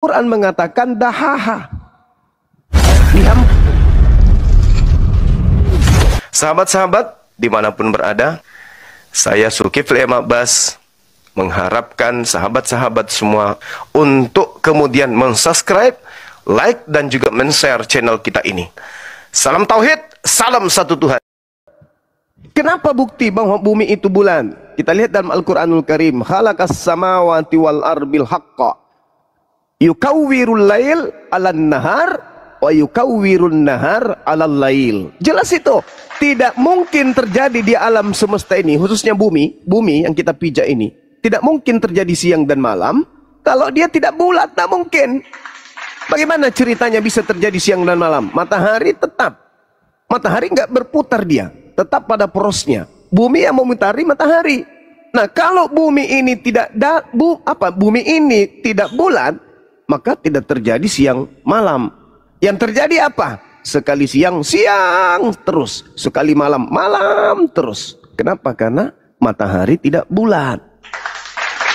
Quran mengatakan dahaha. Sahabat-sahabat dimanapun berada, saya Zulkifli M. Abbas mengharapkan sahabat-sahabat semua untuk kemudian mensubscribe, like, dan juga men-share channel kita ini. Salam Tauhid, salam satu Tuhan. Kenapa bukti bahwa bumi itu bulan? Kita lihat dalam Al-Quranul Karim. Khalaqas samawati wal arbil haqqa yukawwirul lail 'alan nahar wa yukawwirun nahar 'alal lail. Jelas itu. Tidak mungkin terjadi di alam semesta ini, khususnya bumi yang kita pijak ini. Tidak mungkin terjadi siang dan malam kalau dia tidak bulat, tak mungkin. Bagaimana ceritanya bisa terjadi siang dan malam? Matahari tetap. Matahari nggak berputar dia, tetap pada porosnya. Bumi yang memutari matahari. Nah, kalau bumi ini bumi ini tidak bulat, maka tidak terjadi siang malam. Yang terjadi apa? Sekali siang, siang terus. Sekali malam, malam terus. Kenapa? Karena matahari tidak bulat.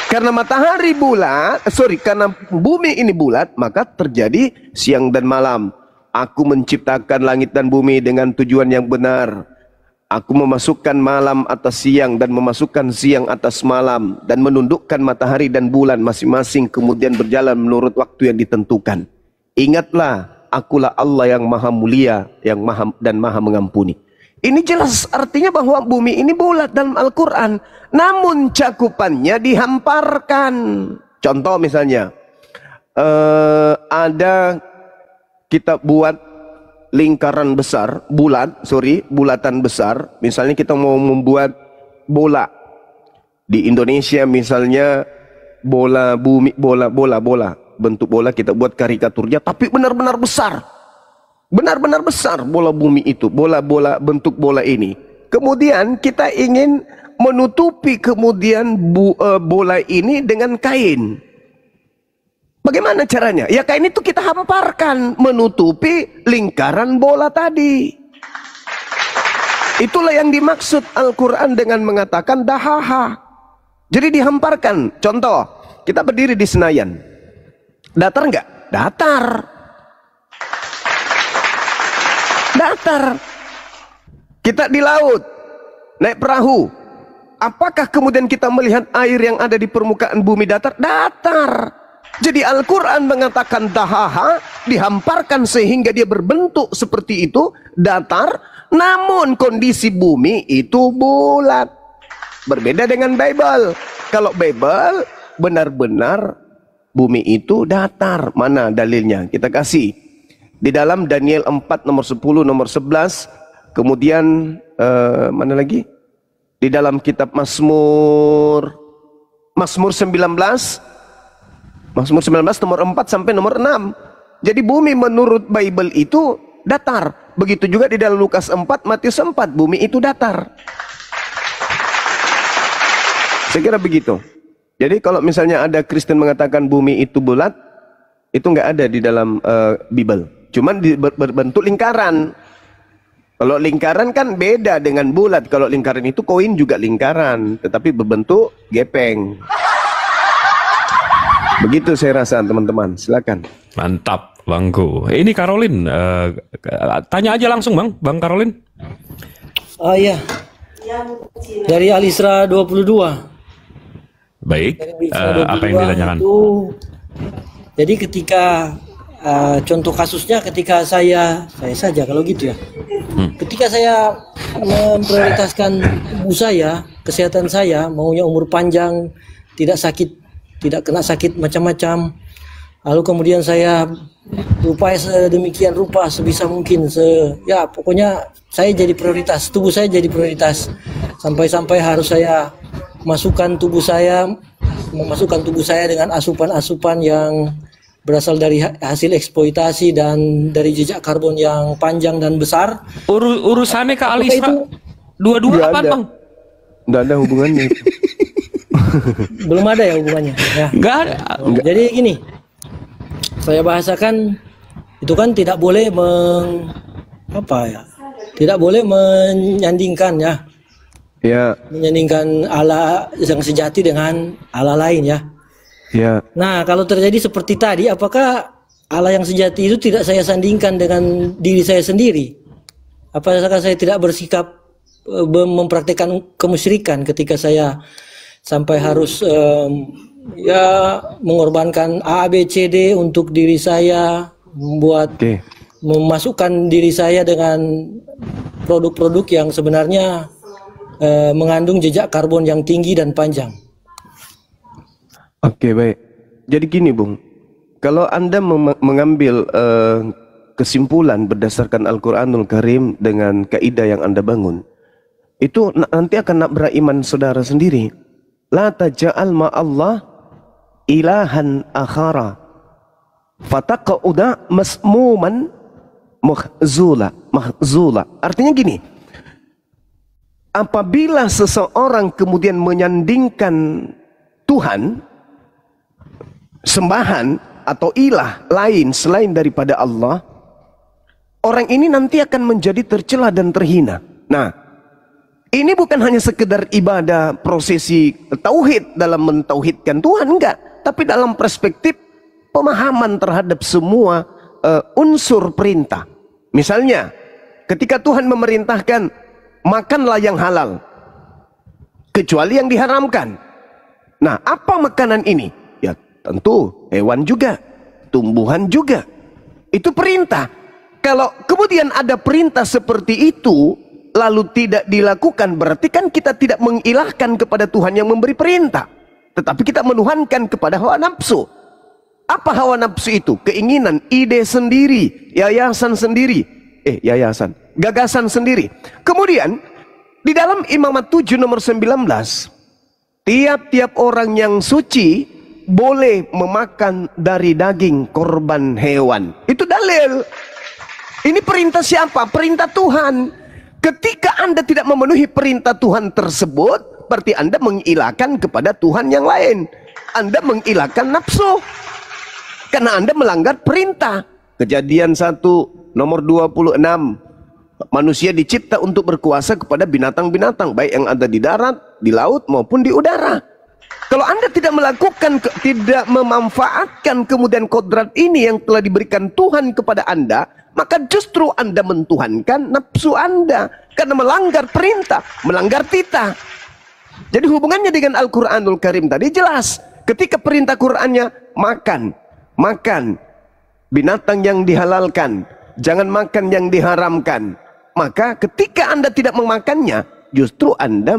Karena matahari bulat, karena bumi ini bulat, maka terjadi siang dan malam. Aku menciptakan langit dan bumi dengan tujuan yang benar. Aku memasukkan malam atas siang dan memasukkan siang atas malam, dan menundukkan matahari dan bulan masing-masing kemudian berjalan menurut waktu yang ditentukan. Ingatlah, akulah Allah yang maha mulia, yang maha mengampuni. Ini jelas artinya bahwa bumi ini bulat dalam Al-Quran. Namun cakupannya dihamparkan. Contoh misalnya, ada kita buat lingkaran besar, bulatan besar. Misalnya kita mau membuat bola. Di Indonesia misalnya bola bumi, bola. Bentuk bola kita buat karikaturnya, tapi benar-benar besar. Benar-benar besar bola bumi itu, bola bentuk bola ini. Kemudian kita ingin menutupi kemudian bola ini dengan kain. Bagaimana caranya? Ya kain itu kita hamparkan menutupi lingkaran bola tadi. Itulah yang dimaksud Al-Quran dengan mengatakan dahaha. Jadi dihamparkan. Contoh, kita berdiri di Senayan. Datar enggak? Datar. Datar. Kita di laut, naik perahu. Apakah kemudian kita melihat air yang ada di permukaan bumi datar? Datar. Jadi Al-Quran mengatakan dahaha, dihamparkan sehingga dia berbentuk seperti itu, datar. Namun kondisi bumi itu bulat. Berbeda dengan Bible. Kalau Bible benar-benar bumi itu datar. Mana dalilnya? Kita kasih. Di dalam Daniel 4 nomor 10 nomor 11. Kemudian mana lagi? Di dalam kitab Mazmur 19. Mazmur 19 nomor 4 sampai nomor 6. Jadi bumi menurut Bible itu datar. Begitu juga di dalam Lukas 4, Matius 4. Bumi itu datar. Saya kira begitu. Jadi kalau misalnya ada Kristen mengatakan bumi itu bulat, itu nggak ada di dalam Bible. Cuman berbentuk lingkaran. Kalau lingkaran kan beda dengan bulat. Kalau lingkaran itu koin juga lingkaran, tetapi berbentuk gepeng. Begitu saya rasa teman-teman. Silakan. Mantap, Bangku. Ini Caroline, tanya aja langsung Bang Caroline. Oh iya. Dari Alisra 22. Baik, apa yang ditanyakan? Itu, jadi ketika contoh kasusnya ketika saya saja kalau gitu ya. Ketika saya memprioritaskan tubuh saya, kesehatan saya, maunya umur panjang, tidak sakit, tidak kena sakit macam-macam. Lalu kemudian saya berupaya sedemikian rupa sebisa mungkin, ya pokoknya saya jadi prioritas, tubuh saya jadi prioritas. Sampai-sampai harus saya memasukkan tubuh saya dengan asupan-asupan yang berasal dari hasil eksploitasi dan dari jejak karbon yang panjang dan besar. Urusannya ke Alisra dua-dua apa Bang? Nggak ada hubungannya. Belum ada ya hubungannya. Ya. Nggak ada. Jadi gini, saya bahasakan itu kan tidak boleh tidak boleh menyandingkan ya. Ya. Menyandingkan Allah yang sejati dengan Allah lain ya. Ya. Nah, kalau terjadi seperti tadi, apakah Allah yang sejati itu tidak saya sandingkan dengan diri saya sendiri? Apakah saya tidak bersikap mempraktikkan kemusyrikan ketika saya sampai harus ya mengorbankan A, B, C, D untuk diri saya, membuat memasukkan diri saya dengan produk-produk yang sebenarnya mengandung jejak karbon yang tinggi dan panjang. Oke, baik. Jadi gini, Bung. Kalau Anda mengambil kesimpulan berdasarkan Al-Quranul Karim dengan kaidah yang Anda bangun, itu nanti akan nabrak iman saudara sendiri. La taja'al ma'allah ilahan akhara fataqa'uda masmuman mahzula. Artinya gini, apabila seseorang kemudian menyandingkan Tuhan, sembahan atau ilah lain selain daripada Allah, orang ini nanti akan menjadi tercela dan terhina. Nah, ini bukan hanya sekedar ibadah prosesi tauhid dalam mentauhidkan Tuhan, enggak, tapi dalam perspektif pemahaman terhadap semua unsur perintah. Misalnya, ketika Tuhan memerintahkan makanlah yang halal, kecuali yang diharamkan. Nah, apa makanan ini? Ya, tentu hewan juga, tumbuhan juga. Itu perintah. Kalau kemudian ada perintah seperti itu, lalu tidak dilakukan, berarti kan kita tidak mengilahkan kepada Tuhan yang memberi perintah, tetapi kita menuhankan kepada hawa nafsu. Apa hawa nafsu itu? Keinginan, ide sendiri, gagasan sendiri. Kemudian di dalam Imamat 7 nomor 19, tiap-tiap orang yang suci boleh memakan dari daging korban hewan. Itu dalil. Ini perintah siapa? Perintah Tuhan. Ketika Anda tidak memenuhi perintah Tuhan tersebut, berarti Anda mengilahkan kepada Tuhan yang lain. Anda mengilahkan nafsu, karena Anda melanggar perintah. Kejadian 1 nomor 26, manusia dicipta untuk berkuasa kepada binatang-binatang, baik yang ada di darat, di laut maupun di udara. Kalau Anda tidak melakukan, tidak memanfaatkan kemudian kodrat ini yang telah diberikan Tuhan kepada Anda, maka justru Anda mentuhankan nafsu Anda, karena melanggar perintah, melanggar titah. Jadi hubungannya dengan Al-Quranul Karim tadi jelas. Ketika perintah Qurannya makan binatang yang dihalalkan, jangan makan yang diharamkan, maka ketika Anda tidak memakannya, justru Anda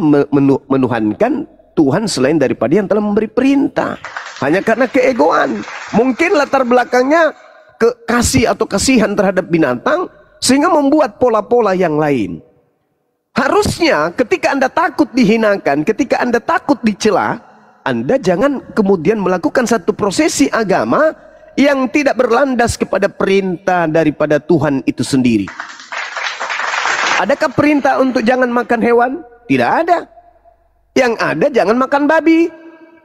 menuhankan Tuhan selain daripada yang telah memberi perintah. Hanya karena keegoan. Mungkin latar belakangnya kasih atau kasihan terhadap binatang, sehingga membuat pola-pola yang lain. Harusnya ketika Anda takut dihinakan, ketika Anda takut dicela, Anda jangan kemudian melakukan satu prosesi agama yang tidak berlandas kepada perintah daripada Tuhan itu sendiri. Adakah perintah untuk jangan makan hewan? Tidak ada. Yang ada jangan makan babi,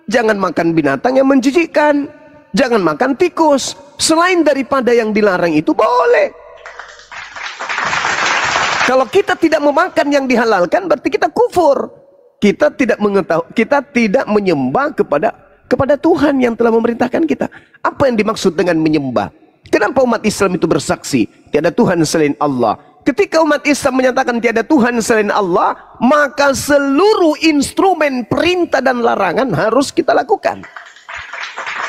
jangan makan binatang yang menjijikkan, jangan makan tikus. Selain daripada yang dilarang itu boleh. Kalau kita tidak memakan yang dihalalkan, berarti kita kufur. Kita tidak mengetahui, kita tidak menyembah kepada Tuhan yang telah memerintahkan kita. Apa yang dimaksud dengan menyembah? Kenapa umat Islam itu bersaksi tiada Tuhan selain Allah? Ketika umat Islam menyatakan tiada Tuhan selain Allah, maka seluruh instrumen perintah dan larangan harus kita lakukan.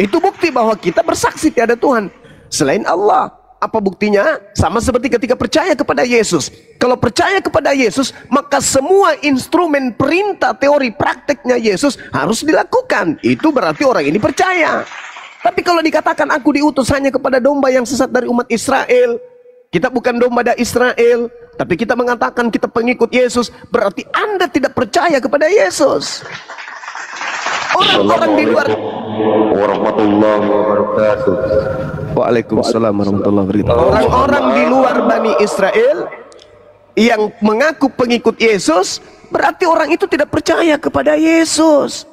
Itu bukti bahwa kita bersaksi tiada Tuhan selain Allah. Apa buktinya? Sama seperti ketika percaya kepada Yesus. Kalau percaya kepada Yesus, maka semua instrumen perintah, teori, prakteknya Yesus harus dilakukan. Itu berarti orang ini percaya. Tapi kalau dikatakan aku diutus hanya kepada domba yang sesat dari umat Israel, kita bukan domba dari Israel, tapi kita mengatakan kita pengikut Yesus, berarti Anda tidak percaya kepada Yesus. Orang-orang di luar warahmatullahi wabarakatuh. Waalaikumsalam warahmatullahi wabarakatuh. Orang-orang di luar Bani Israel yang mengaku pengikut Yesus, berarti orang itu tidak percaya kepada Yesus.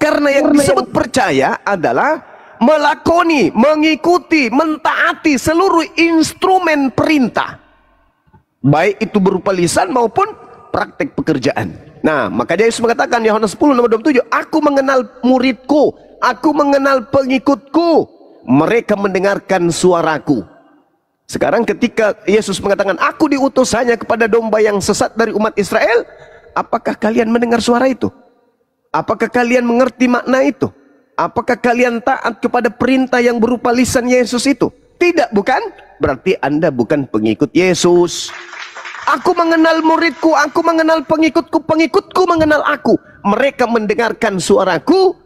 Karena yang disebut percaya adalah melakoni, mengikuti, mentaati seluruh instrumen perintah, baik itu berupa lisan maupun praktek pekerjaan. Nah, maka Yesus mengatakan Yohanes 10 nomor 27, aku mengenal muridku, Aku mengenal pengikutku, mereka mendengarkan suaraku. Sekarang ketika Yesus mengatakan, aku diutus hanya kepada domba yang sesat dari umat Israel, apakah kalian mendengar suara itu? Apakah kalian mengerti makna itu? Apakah kalian taat kepada perintah yang berupa lisan Yesus itu? Tidak, bukan? Berarti Anda bukan pengikut Yesus. Aku mengenal muridku, aku mengenal pengikutku, pengikutku mengenal aku. Mereka mendengarkan suaraku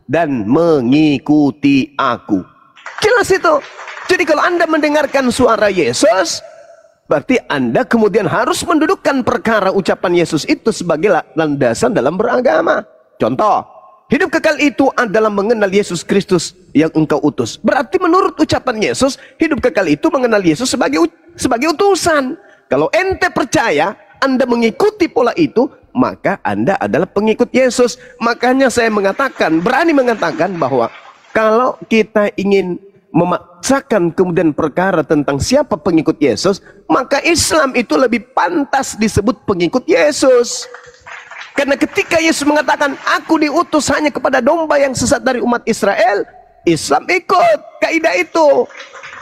dan mengikuti aku. Jelas itu. Jadi kalau Anda mendengarkan suara Yesus, berarti Anda kemudian harus mendudukkan perkara ucapan Yesus itu sebagai landasan dalam beragama. Contoh, hidup kekal itu adalah mengenal Yesus Kristus yang engkau utus. Berarti menurut ucapan Yesus, hidup kekal itu mengenal Yesus sebagai utusan. Kalau ente percaya, Anda mengikuti pola itu, maka Anda adalah pengikut Yesus. Makanya saya mengatakan, berani mengatakan bahwa kalau kita ingin memaksakan kemudian perkara tentang siapa pengikut Yesus, maka Islam itu lebih pantas disebut pengikut Yesus. Karena ketika Yesus mengatakan, aku diutus hanya kepada domba yang sesat dari umat Israel, Islam ikut kaidah itu.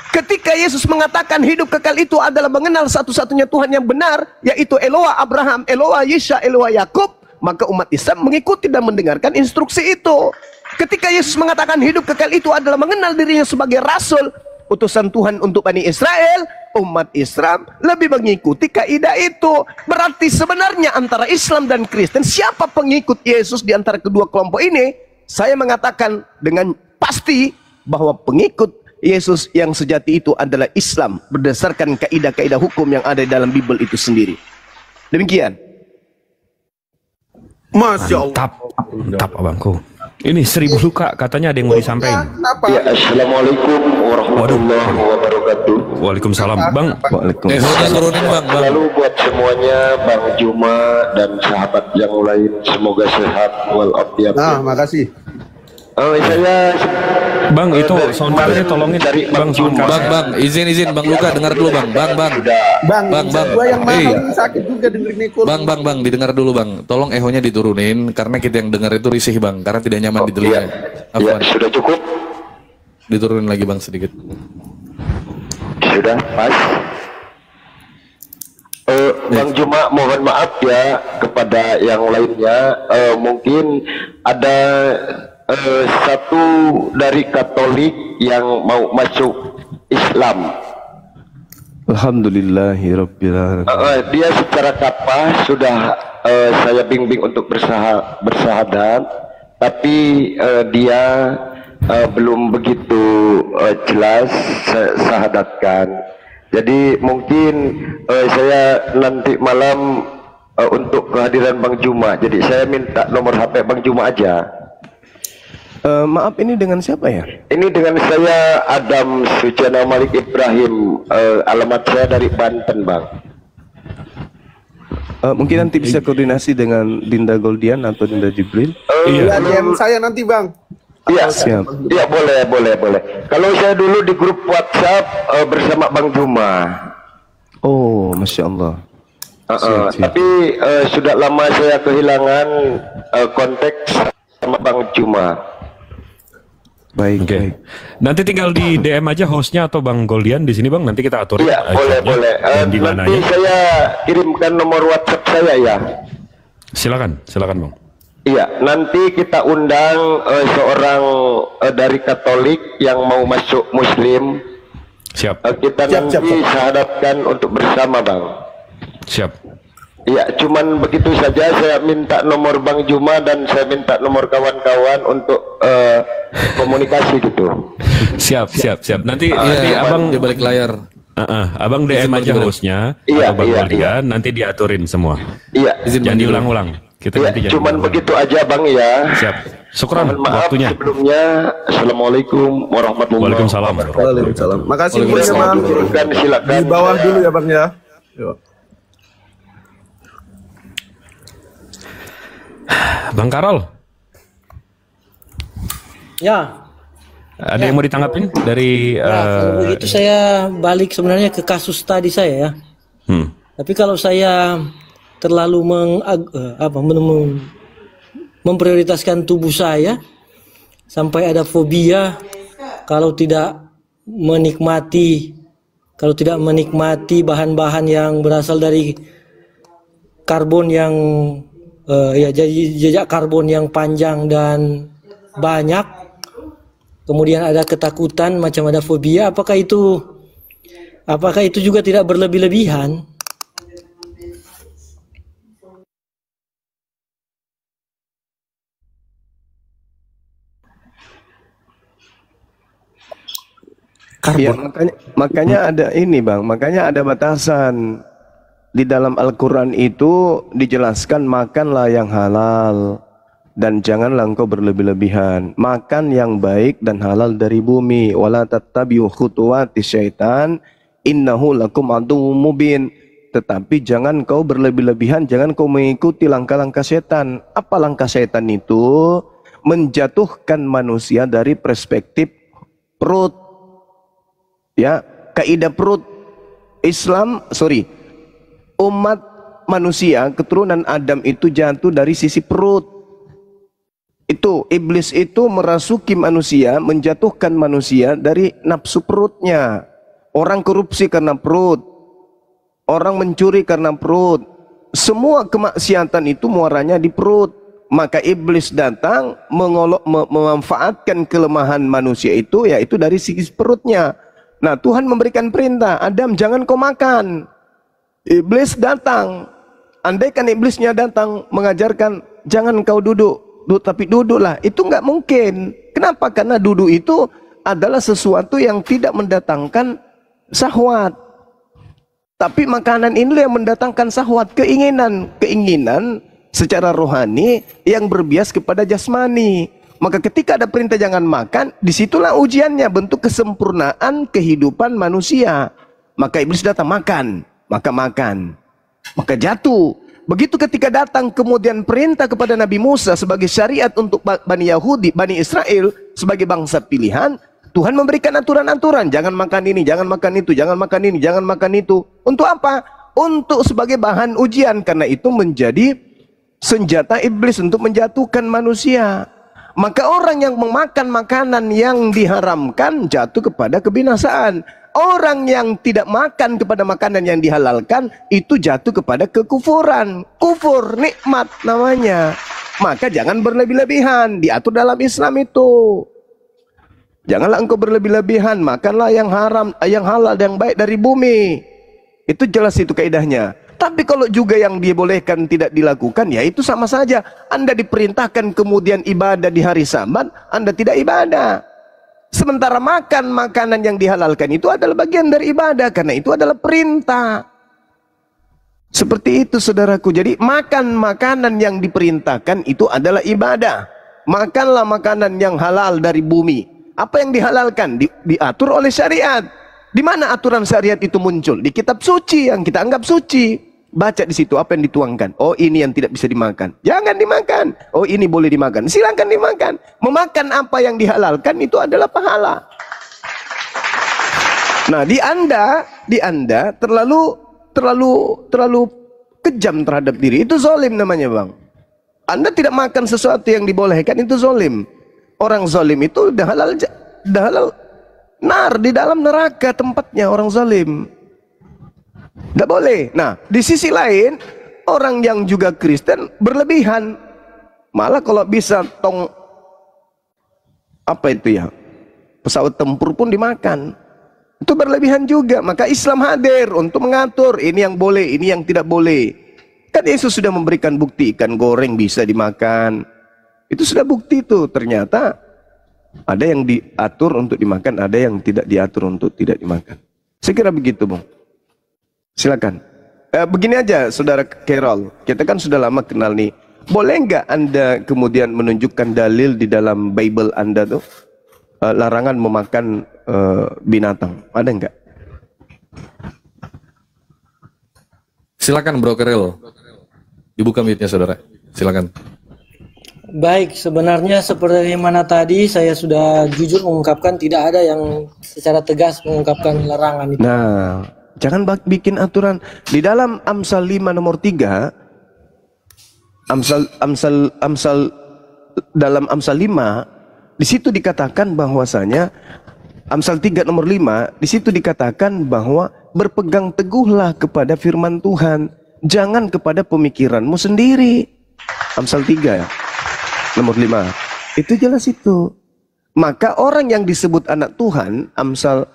Ketika Yesus mengatakan hidup kekal itu adalah mengenal satu-satunya Tuhan yang benar, yaitu Eloah Abraham, Eloah Yisha, Eloah Yakub, maka umat Islam mengikuti dan mendengarkan instruksi itu. Ketika Yesus mengatakan hidup kekal itu adalah mengenal dirinya sebagai Rasul, utusan Tuhan untuk Bani Israel, umat Islam lebih mengikuti kaidah itu. Berarti sebenarnya antara Islam dan Kristen, siapa pengikut Yesus di antara kedua kelompok ini? Saya mengatakan dengan pasti bahwa pengikut Yesus yang sejati itu adalah Islam berdasarkan kaidah-kaidah hukum yang ada di dalam Bible itu sendiri. Demikian. Masya Allah. Mantap abangku. Ini 1000 luka katanya ada yang mau disampaikan. Ya, assalamualaikum warahmatullahi wabarakatuh. Waalaikumsalam, Bang. Waalaikumsalam. Turunin Bang. Lalu buat semuanya, Bang Juma dan sahabat yang lain, semoga sehat walafiat. Nah, makasih. Saya Bang, itu soundbarnya tolongin dari Bang, soundbar. Bang, izin Bang Luka dengar dulu Bang. Bang. Gua yang mahal sakit juga dengerin Neko. Bang, didengar dulu Bang. Tolong ehonya diturunin karena kita yang dengar itu risih Bang, karena tidak nyaman di telinga. Ya, sudah cukup. Diturunin lagi Bang sedikit. Sudah pas. Bang Juma, mohon maaf ya kepada yang lainnya. Mungkin ada satu dari Katolik yang mau masuk Islam. Alhamdulillahirabbil alamin. Dia secara kapal sudah saya bimbing untuk bersahadat, tapi dia belum begitu jelas sahadatkan. Jadi mungkin saya nanti malam untuk kehadiran Bang Juma. Jadi saya minta nomor HP Bang Juma aja. Maaf, ini dengan siapa ya? Ini dengan saya Adam Suciana Malik Ibrahim. Alamat saya dari Banten, Bang. Mungkin nanti bisa koordinasi dengan Dinda Goldian atau Dinda Jibril. Iya, DM saya nanti Bang. Iya, siap. Iya, boleh. Kalau saya dulu di grup WhatsApp bersama Bang Juma. Oh, Masya Allah. Siap. Tapi sudah lama saya kehilangan kontak sama Bang Juma. Baik, Oke. baik. Nanti tinggal di DM aja hostnya atau Bang Goldian di sini Bang, nanti kita atur. Iya, boleh. Dan di Nanti mananya. saya kirimkan nomor WhatsApp saya ya. Silakan Bang. Iya, nanti kita undang seorang dari Katolik yang mau masuk Muslim. Siap. Kita nanti syahadatkan untuk bersama, Bang. Siap. Iya, cuman begitu saja. Saya minta nomor Bang Juma dan saya minta nomor kawan-kawan untuk komunikasi gitu. Siap. Nanti Iya, Abang di balik layar. Abang DM aja hostnya Iya, atau Bang iya, Goldian, nanti diaturin semua. Iya, Jangan diulang-ulang. Kita iya, nanti jangan cuman diulang-ulang. begitu aja Bang ya. Siap. Syukran Mohon maaf waktunya. sebelumnya. Assalamualaikum warahmatullahi Waalaikumsalam. Waalaikumsalam. Makasih wabarakatuh. Bang. Turunkan silakan. Di bawah dulu ya Bang ya. Yuk. Bang Karol, Ya, ada yang mau ditanggapin dari kalau begitu saya balik sebenarnya ke kasus tadi saya ya. Tapi kalau saya terlalu memprioritaskan tubuh saya, sampai ada fobia kalau tidak menikmati bahan-bahan yang berasal dari karbon yang jejak karbon yang panjang dan banyak. Kemudian ada ketakutan, macam ada fobia. Apakah itu juga tidak berlebih-lebihan? Ya, makanya ada ini Bang, makanya ada batasan. Di dalam Al-Quran itu dijelaskan makanlah yang halal dan janganlah engkau berlebih-lebihan. Makan yang baik dan halal dari bumi. Wala tattabi'u khutuwati syaitan innahu lakum aduwwum mubin. Tetapi jangan kau berlebih-lebihan, jangan kau mengikuti langkah-langkah setan. Apa langkah setan itu? Menjatuhkan manusia dari perspektif perut. Ya, kaidah perut umat manusia keturunan Adam itu jatuh dari sisi perut. Itu iblis itu merasuki manusia, menjatuhkan manusia dari nafsu perutnya. Orang korupsi karena perut, orang mencuri karena perut. Semua kemaksiatan itu muaranya di perut. Maka iblis datang memanfaatkan kelemahan manusia itu, yaitu dari sisi perutnya. Nah, Tuhan memberikan perintah, Adam jangan kau makan. Iblis datang. Andaikan iblisnya datang mengajarkan jangan kau duduk, tapi duduklah. Itu nggak mungkin. Kenapa? Karena duduk itu adalah sesuatu yang tidak mendatangkan syahwat. Tapi makanan inilah yang mendatangkan syahwat, keinginan secara rohani yang berbias kepada jasmani. Maka ketika ada perintah jangan makan, disitulah ujiannya, bentuk kesempurnaan kehidupan manusia. Maka iblis datang makan, maka jatuh. Begitu ketika datang kemudian perintah kepada Nabi Musa sebagai syariat untuk Bani Yahudi, Bani Israel sebagai bangsa pilihan, Tuhan memberikan aturan-aturan, jangan makan ini, jangan makan itu, jangan makan ini, jangan makan itu. Untuk apa? Untuk sebagai bahan ujian, karena itu menjadi senjata iblis untuk menjatuhkan manusia. Maka orang yang memakan makanan yang diharamkan jatuh kepada kebinasaan. Orang yang tidak makan kepada makanan yang dihalalkan itu jatuh kepada kekufuran. Kufur nikmat namanya. Maka jangan berlebih-lebihan, diatur dalam Islam itu. Janganlah engkau berlebih-lebihan, makanlah yang haram, yang halal, yang baik dari bumi. Itu jelas itu kaidahnya. Tapi kalau juga yang dibolehkan tidak dilakukan, ya itu sama saja. Anda diperintahkan kemudian ibadah di hari Sabat, Anda tidak ibadah. Sementara makan makanan yang dihalalkan itu adalah bagian dari ibadah, karena itu adalah perintah. Seperti itu saudaraku. Jadi makan makanan yang diperintahkan itu adalah ibadah. Makanlah makanan yang halal dari bumi. Apa yang dihalalkan diatur oleh syariat. Di mana aturan syariat itu muncul? Di kitab suci yang kita anggap suci. Baca di situ apa yang dituangkan. Oh, ini yang tidak bisa dimakan, jangan dimakan. Oh, ini boleh dimakan, silakan dimakan. Memakan apa yang dihalalkan itu adalah pahala. Nah, di anda terlalu kejam terhadap diri. Itu zalim namanya, Bang. Anda tidak makan sesuatu yang dibolehkan, itu zalim. Orang zalim itu dah halal nar, di dalam neraka tempatnya orang zalim. Tidak boleh. Nah, di sisi lain orang yang juga Kristen berlebihan. Malah kalau bisa pesawat tempur pun dimakan. Itu berlebihan juga. Maka Islam hadir untuk mengatur ini yang boleh, ini yang tidak boleh. Kan Yesus sudah memberikan bukti, ikan goreng bisa dimakan. Itu sudah bukti itu. Ternyata ada yang diatur untuk dimakan, ada yang tidak diatur untuk tidak dimakan. Saya kira begitu, Bang. Silakan. Begini aja, Saudara Carol. Kita kan sudah lama kenal nih. Boleh nggak Anda kemudian menunjukkan dalil di dalam Bible Anda tuh larangan memakan binatang? Ada nggak? Silakan Bro Carol. Dibuka mic-nya, Saudara. Silakan. Baik, sebenarnya seperti mana tadi saya sudah jujur mengungkapkan, tidak ada yang secara tegas mengungkapkan larangan itu. Nah, jangan bikin aturan. Di dalam Amsal 5 nomor 3, dalam Amsal 5 di situ dikatakan bahwasanya Amsal 3 nomor 5, di situ dikatakan bahwa berpegang teguhlah kepada firman Tuhan, jangan kepada pemikiranmu sendiri. Amsal 3 ya, nomor 5. Itu jelas itu. Maka orang yang disebut anak Tuhan, Amsal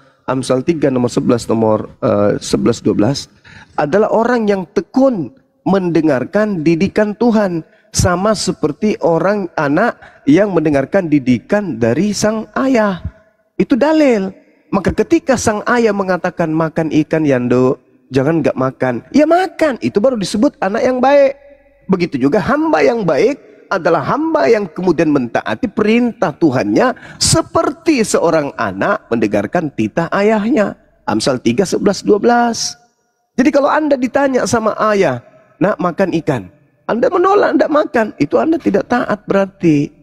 3 nomor 11 12 adalah orang yang tekun mendengarkan didikan Tuhan, sama seperti orang anak yang mendengarkan didikan dari sang ayah. Itu dalil. Maka ketika sang ayah mengatakan makan ikan Yando, jangan nggak makan, ya makan. Itu baru disebut anak yang baik. Begitu juga hamba yang baik adalah hamba yang kemudian mentaati perintah Tuhannya seperti seorang anak mendengarkan titah ayahnya. Amsal 3 11 12. Jadi kalau Anda ditanya sama ayah, nak makan ikan, Anda menolak, tidak makan, itu Anda tidak taat berarti.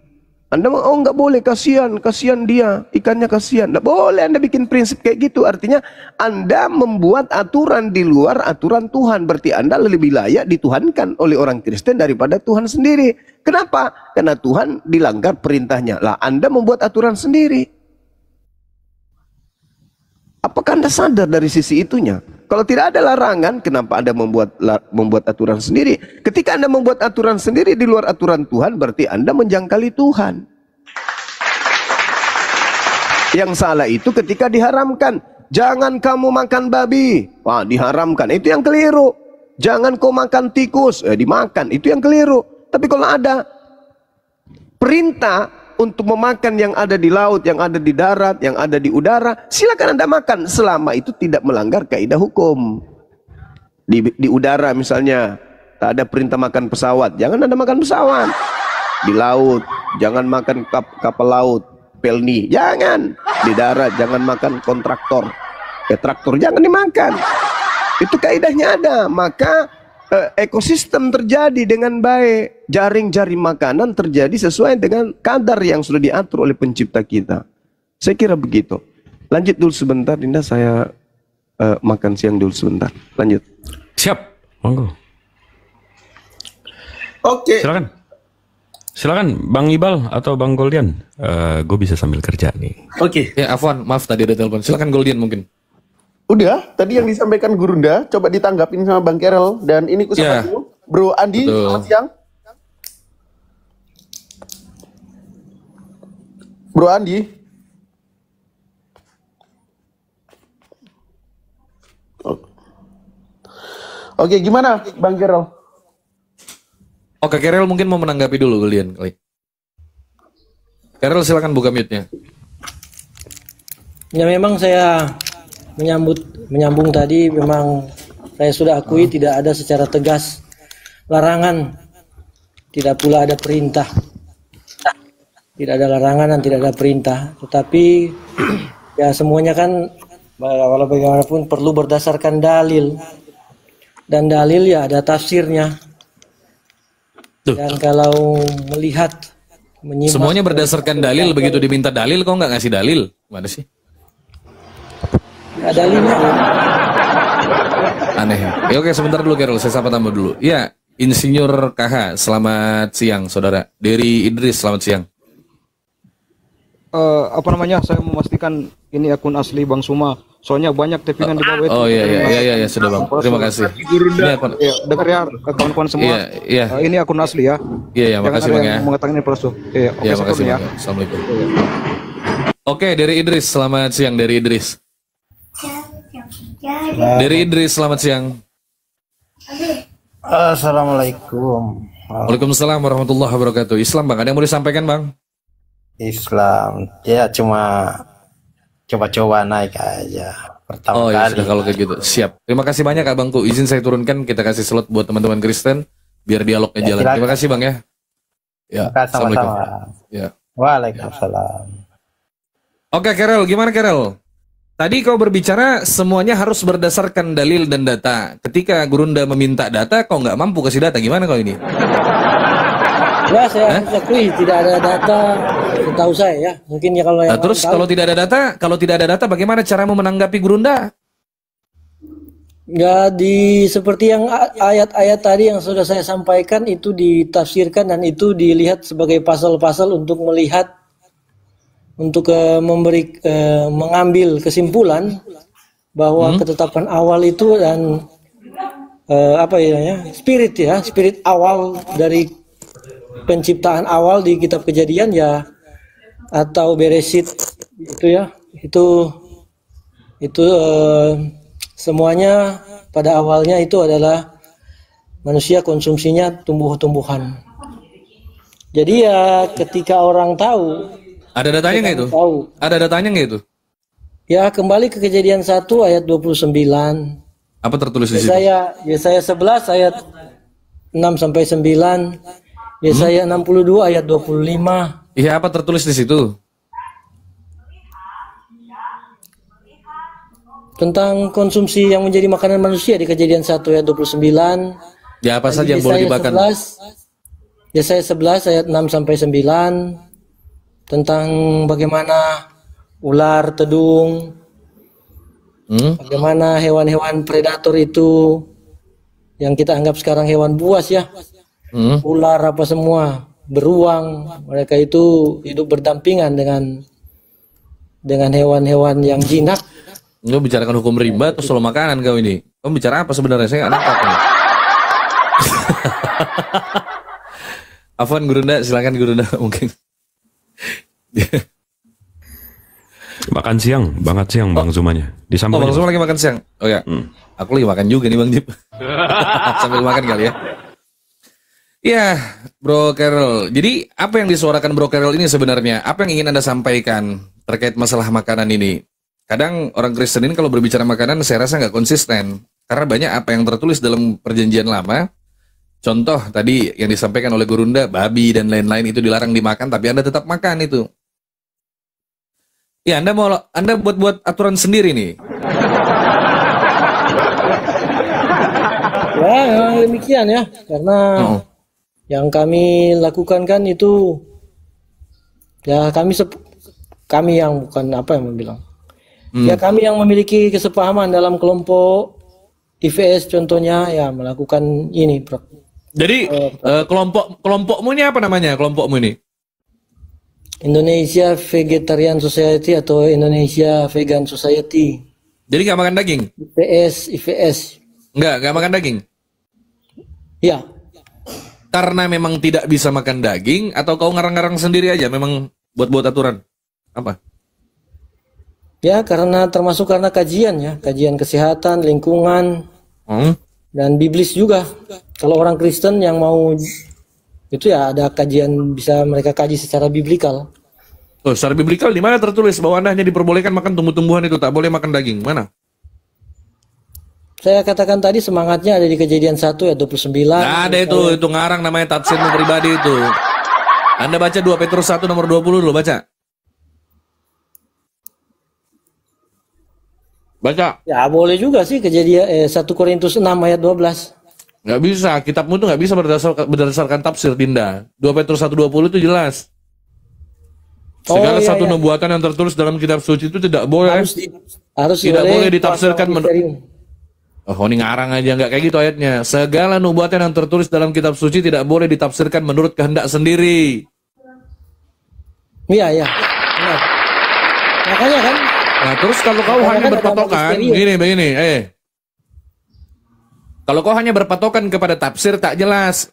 Anda oh nggak boleh, kasihan dia, ikannya kasihan. Nggak boleh Anda bikin prinsip kayak gitu. Artinya Anda membuat aturan di luar aturan Tuhan. Berarti Anda lebih layak dituhankan oleh orang Kristen daripada Tuhan sendiri. Kenapa? Karena Tuhan dilanggar perintahnya. Lah Anda membuat aturan sendiri. Apakah Anda sadar dari sisi itunya? Kalau tidak ada larangan, kenapa Anda membuat aturan sendiri? Ketika Anda membuat aturan sendiri di luar aturan Tuhan, berarti Anda menjangkali Tuhan. Yang salah itu ketika diharamkan. Jangan kamu makan babi. Wah, diharamkan. Itu yang keliru. Jangan kau makan tikus. Dimakan. Itu yang keliru. Tapi kalau ada perintah untuk memakan yang ada di laut, yang ada di darat, yang ada di udara, silakan Anda makan selama itu tidak melanggar kaidah hukum. Di udara misalnya tak ada perintah makan pesawat, jangan Anda makan pesawat. Di laut jangan makan kapal laut, pelni, jangan. Di darat jangan makan kontraktor, traktor jangan dimakan. Itu kaidahnya ada. Maka ekosistem terjadi dengan baik, jaring-jaring makanan terjadi sesuai dengan kadar yang sudah diatur oleh pencipta kita. Saya kira begitu. Lanjut dulu sebentar, Dinda, saya makan siang dulu sebentar. Lanjut. Siap, monggo. Oke. Silakan Bang Ibal atau Bang Goldian. Gue bisa sambil kerja nih. Oke. Ya, Afwan, maaf tadi ada telepon. Silakan Goldian mungkin. Udah, tadi yang disampaikan Gurunda, coba ditanggapin sama Bang Kerel. Dan ini Ya. dulu. Bro Andi, Betul. selamat siang. Bro Andi. Oke, gimana Bang Kerel? Oke, Kerel mungkin mau menanggapi dulu Goldian kali. Kerel silakan buka mute-nya. Ya memang saya menyambung tadi, memang saya sudah akui tidak ada secara tegas larangan, tidak pula ada perintah. Tidak ada larangan dan tidak ada perintah, tetapi ya semuanya kan walau bagaimanapun perlu berdasarkan dalil, dan dalil ya ada tafsirnya. Dan kalau melihat menyimak Semuanya berdasarkan dalil, begitu diminta dalil kok nggak ngasih dalil? Mana sih? ya, dalilnya Aneh. Ya, oke, sebentar dulu Kerel, saya sapa tambah dulu. Ya, Insinyur KH, selamat siang saudara. Dari Idris, selamat siang. Saya memastikan ini akun asli Bang Suma. Soalnya banyak tappingan di bawah itu. Oh iya, sudah Bang. Terima kasih. Ini akun, Ya, dengar ya kawan-kawan semua. Iya. Ini akun asli ya. Iya, makasih Bang ya. Mengatakan ini palsu. Iya, Iya, oke, makasih ya. Bang. Assalamualaikum. Oke, dari Idris, selamat siang. Dari Idris. Dari Idris, selamat siang. Assalamualaikum. Waalaikumsalam warahmatullahi wabarakatuh. Islam Bang, ada yang mau disampaikan Bang? Islam ya cuma coba-coba naik aja pertama Oh ya kali. sudah, kalau kayak gitu. Siap. Terima kasih banyak Abangku. Izin saya turunkan, kita kasih slot buat teman-teman Kristen biar dialognya Ya, jalan. silakan. Terima kasih Bang ya. Ya, Assalamualaikum. Sama-sama. Ya. Waalaikumsalam. Oke, Kerel, gimana Kerel? Tadi kau berbicara semuanya harus berdasarkan dalil dan data. Ketika Gurunda meminta data, kau nggak mampu kasih data. Gimana kau ini? ya saya harus akui tidak ada data, setahu saya ya. Mungkin ya kalau yang Nah, terus lain tahu. kalau tidak ada data, bagaimana caramu menanggapi Gurunda? Ya seperti yang ayat-ayat tadi yang sudah saya sampaikan itu ditafsirkan dan itu dilihat sebagai pasal-pasal untuk melihat untuk mengambil kesimpulan bahwa ketetapan awal itu dan spirit awal dari penciptaan awal di kitab Kejadian ya, atau Beresit itu ya, itu semuanya pada awalnya itu adalah manusia konsumsinya tumbuh-tumbuhan. Jadi ya ketika orang tahu, ada datanya nggak itu? Tahu. Ada datanya nggak itu? Ya kembali ke Kejadian 1 ayat 29. Apa tertulis di situ? Yesaya 11 ayat 6 sampai 9. Yesaya 62 ayat 25. Iya, apa tertulis di situ? Tentang konsumsi yang menjadi makanan manusia di Kejadian 1 ayat 29. Ya, apa saja yang boleh dimakan? Yesaya 11 ayat 6 sampai 9 tentang bagaimana ular tedung, bagaimana hewan-hewan predator itu yang kita anggap sekarang hewan buas ya, ular apa semua, beruang, mereka itu hidup berdampingan dengan hewan-hewan yang jinak. Lu bicarakan hukum rimba atau soal makanan kau ini? Kau bicara apa sebenarnya? Saya nggak nangkap. Afwan Gurunda, silakan Gurunda mungkin. Makan siang, banget siang Bang Zumanya. Bang Zuma lagi makan siang. Oh ya, aku lagi makan juga nih Bang Jip. Sambil makan kali ya. Iya, Bro Carol. Jadi apa yang disuarakan Bro Carol ini sebenarnya? Apa yang ingin Anda sampaikan terkait masalah makanan ini? Kadang orang Kristen ini kalau berbicara makanan saya rasa nggak konsisten. Karena banyak apa yang tertulis dalam perjanjian lama. Contoh tadi yang disampaikan oleh Gurunda, babi dan lain-lain itu dilarang dimakan, tapi Anda tetap makan itu. Ya, Anda buat aturan sendiri nih. Ya, memang demikian ya, karena yang kami lakukan kan itu ya kami yang bukan apa yang bilang. Ya kami yang memiliki kesepahaman dalam kelompok IVS contohnya ya melakukan ini, Bro. Jadi kelompokmu ini apa namanya? Kelompokmu ini? Indonesia Vegetarian Society atau Indonesia Vegan Society. Jadi nggak makan daging? IVS. Nggak makan daging? Ya. Karena memang tidak bisa makan daging atau kau ngarang-ngarang sendiri aja? Memang buat aturan? Apa? Ya karena kajian ya, kajian kesehatan, lingkungan, dan biblis juga. Kalau orang Kristen yang mau itu ya ada kajian, bisa mereka kaji secara biblikal. Oh, secara biblikal di mana tertulis bahwa Anda hanya diperbolehkan makan tumbuh-tumbuhan itu, tak boleh makan daging? Mana? Saya katakan tadi semangatnya ada di Kejadian 1 ya 29. Nah, ada itu ngarang namanya tafsirmu pribadi itu. Anda baca 2 Petrus 1 nomor 20 dulu, baca. Baca. Ya boleh juga sih Kejadian 1 Korintus 6 ayat 12. Nggak bisa, kitabmu tuh nggak bisa berdasarkan tafsir, Dinda. 2 Petrus 1:20 itu jelas. Segala satu nubuatan yang tertulis dalam kitab suci itu tidak boleh tidak boleh ditafsirkan Oh, ini ngarang aja, nggak kayak gitu ayatnya. Segala nubuatan yang tertulis dalam kitab suci tidak boleh ditafsirkan menurut kehendak sendiri. Iya, benar. Makanya kan. Nah, terus kalau kau hanya berpatokan, begini, kalau kau hanya berpatokan kepada tafsir tak jelas,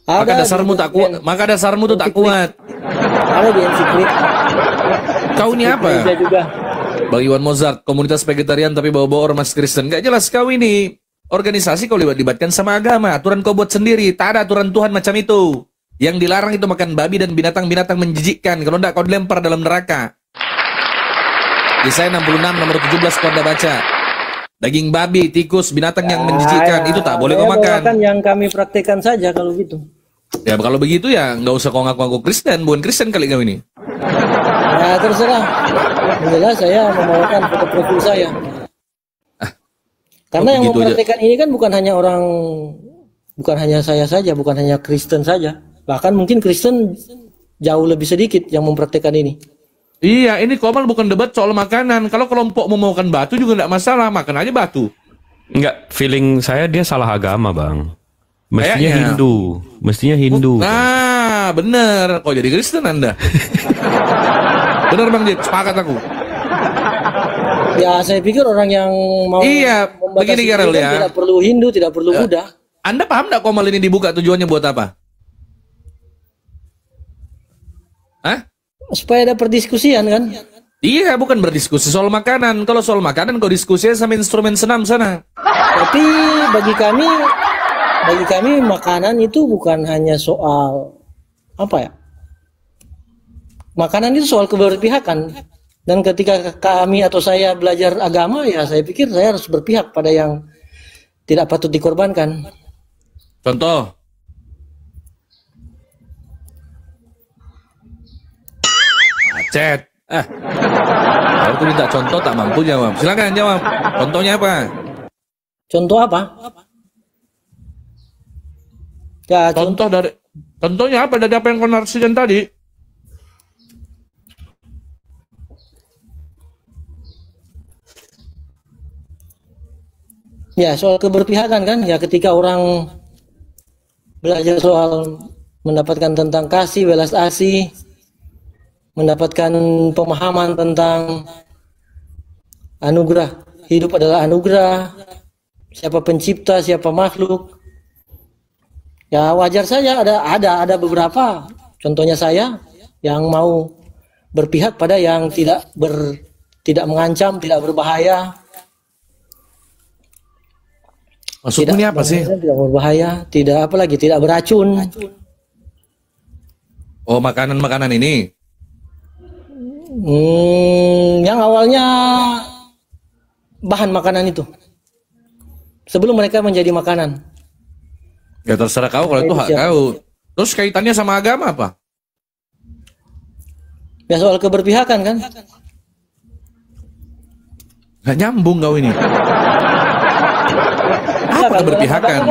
maka dasarmu tuh tak kuat. Ada di ensiklik. Kau ini apa? Bang Iwan Mozart, komunitas vegetarian tapi bawa-bawa ormas Kristen. Gak jelas kau ini. Organisasi kau libatkan sama agama. Aturan kau buat sendiri. Tak ada aturan Tuhan macam itu. Yang dilarang itu makan babi dan binatang-binatang menjijikkan. Kalau tidak kau dilempar dalam neraka. Yesaya 66 nomor 17 kau anda baca. Daging babi, tikus, binatang yang menjijikkan itu tak boleh kau makan. Yang kami praktekkan saja kalau gitu. Ya kalau begitu ya nggak usah kau ngaku-ngaku Kristen, bukan Kristen kali kau ini. Ya terserah. Jelas saya membawakan foto profil saya. Karena yang mempraktekkan ini kan bukan hanya saya saja, bukan hanya Kristen saja. Bahkan mungkin Kristen jauh lebih sedikit yang mempraktekkan ini. Iya, ini Komal bukan debat soal makanan. Kalau kelompok mau makan batu juga nggak masalah, makan aja batu. Enggak, feeling saya dia salah agama, Bang. Mestinya Hindu. Nah, Ah, bener. Kok jadi Kristen Anda? Bener Bang Jip, sepakat aku. Ya, saya pikir orang yang mau Iya, begini membatasi Karel diri kan ya. tidak perlu Hindu, tidak perlu Buddha. Anda paham nggak Komal ini dibuka tujuannya buat apa? Hah? Supaya ada perdiskusian kan? Iya, bukan berdiskusi soal makanan. Kalau soal makanan, kau diskusinya sama instrumen senam sana. Tapi bagi kami makanan itu bukan hanya soal apa ya? Makanan itu soal keberpihakan. Dan ketika kami atau saya belajar agama, ya saya pikir saya harus berpihak pada yang tidak patut dikorbankan. Contoh. Macet. Kalau tuh minta contoh tak mampu jawab. Silakan jawab. Contohnya apa? Contoh apa? Ya, Contohnya apa dari apa yang kau narasikan tadi? ya soal keberpihakan kan? Ya ketika orang belajar soal mendapatkan tentang kasih, belas asih, mendapatkan pemahaman tentang anugerah. Hidup adalah anugerah. Siapa pencipta, siapa makhluk. Ya wajar saja ada beberapa, contohnya saya yang mau berpihak pada yang tidak mengancam, tidak berbahaya. Maksudnya ini apa sih? Tidak berbahaya, tidak apalagi tidak beracun. Oh, makanan-makanan ini. Yang awalnya bahan makanan itu sebelum mereka menjadi makanan. Ya terserah kau kalau itu hak kau. Terus kaitannya sama agama apa? Ya soal keberpihakan kan? Gak nyambung kau ini. Apa keberpihakan?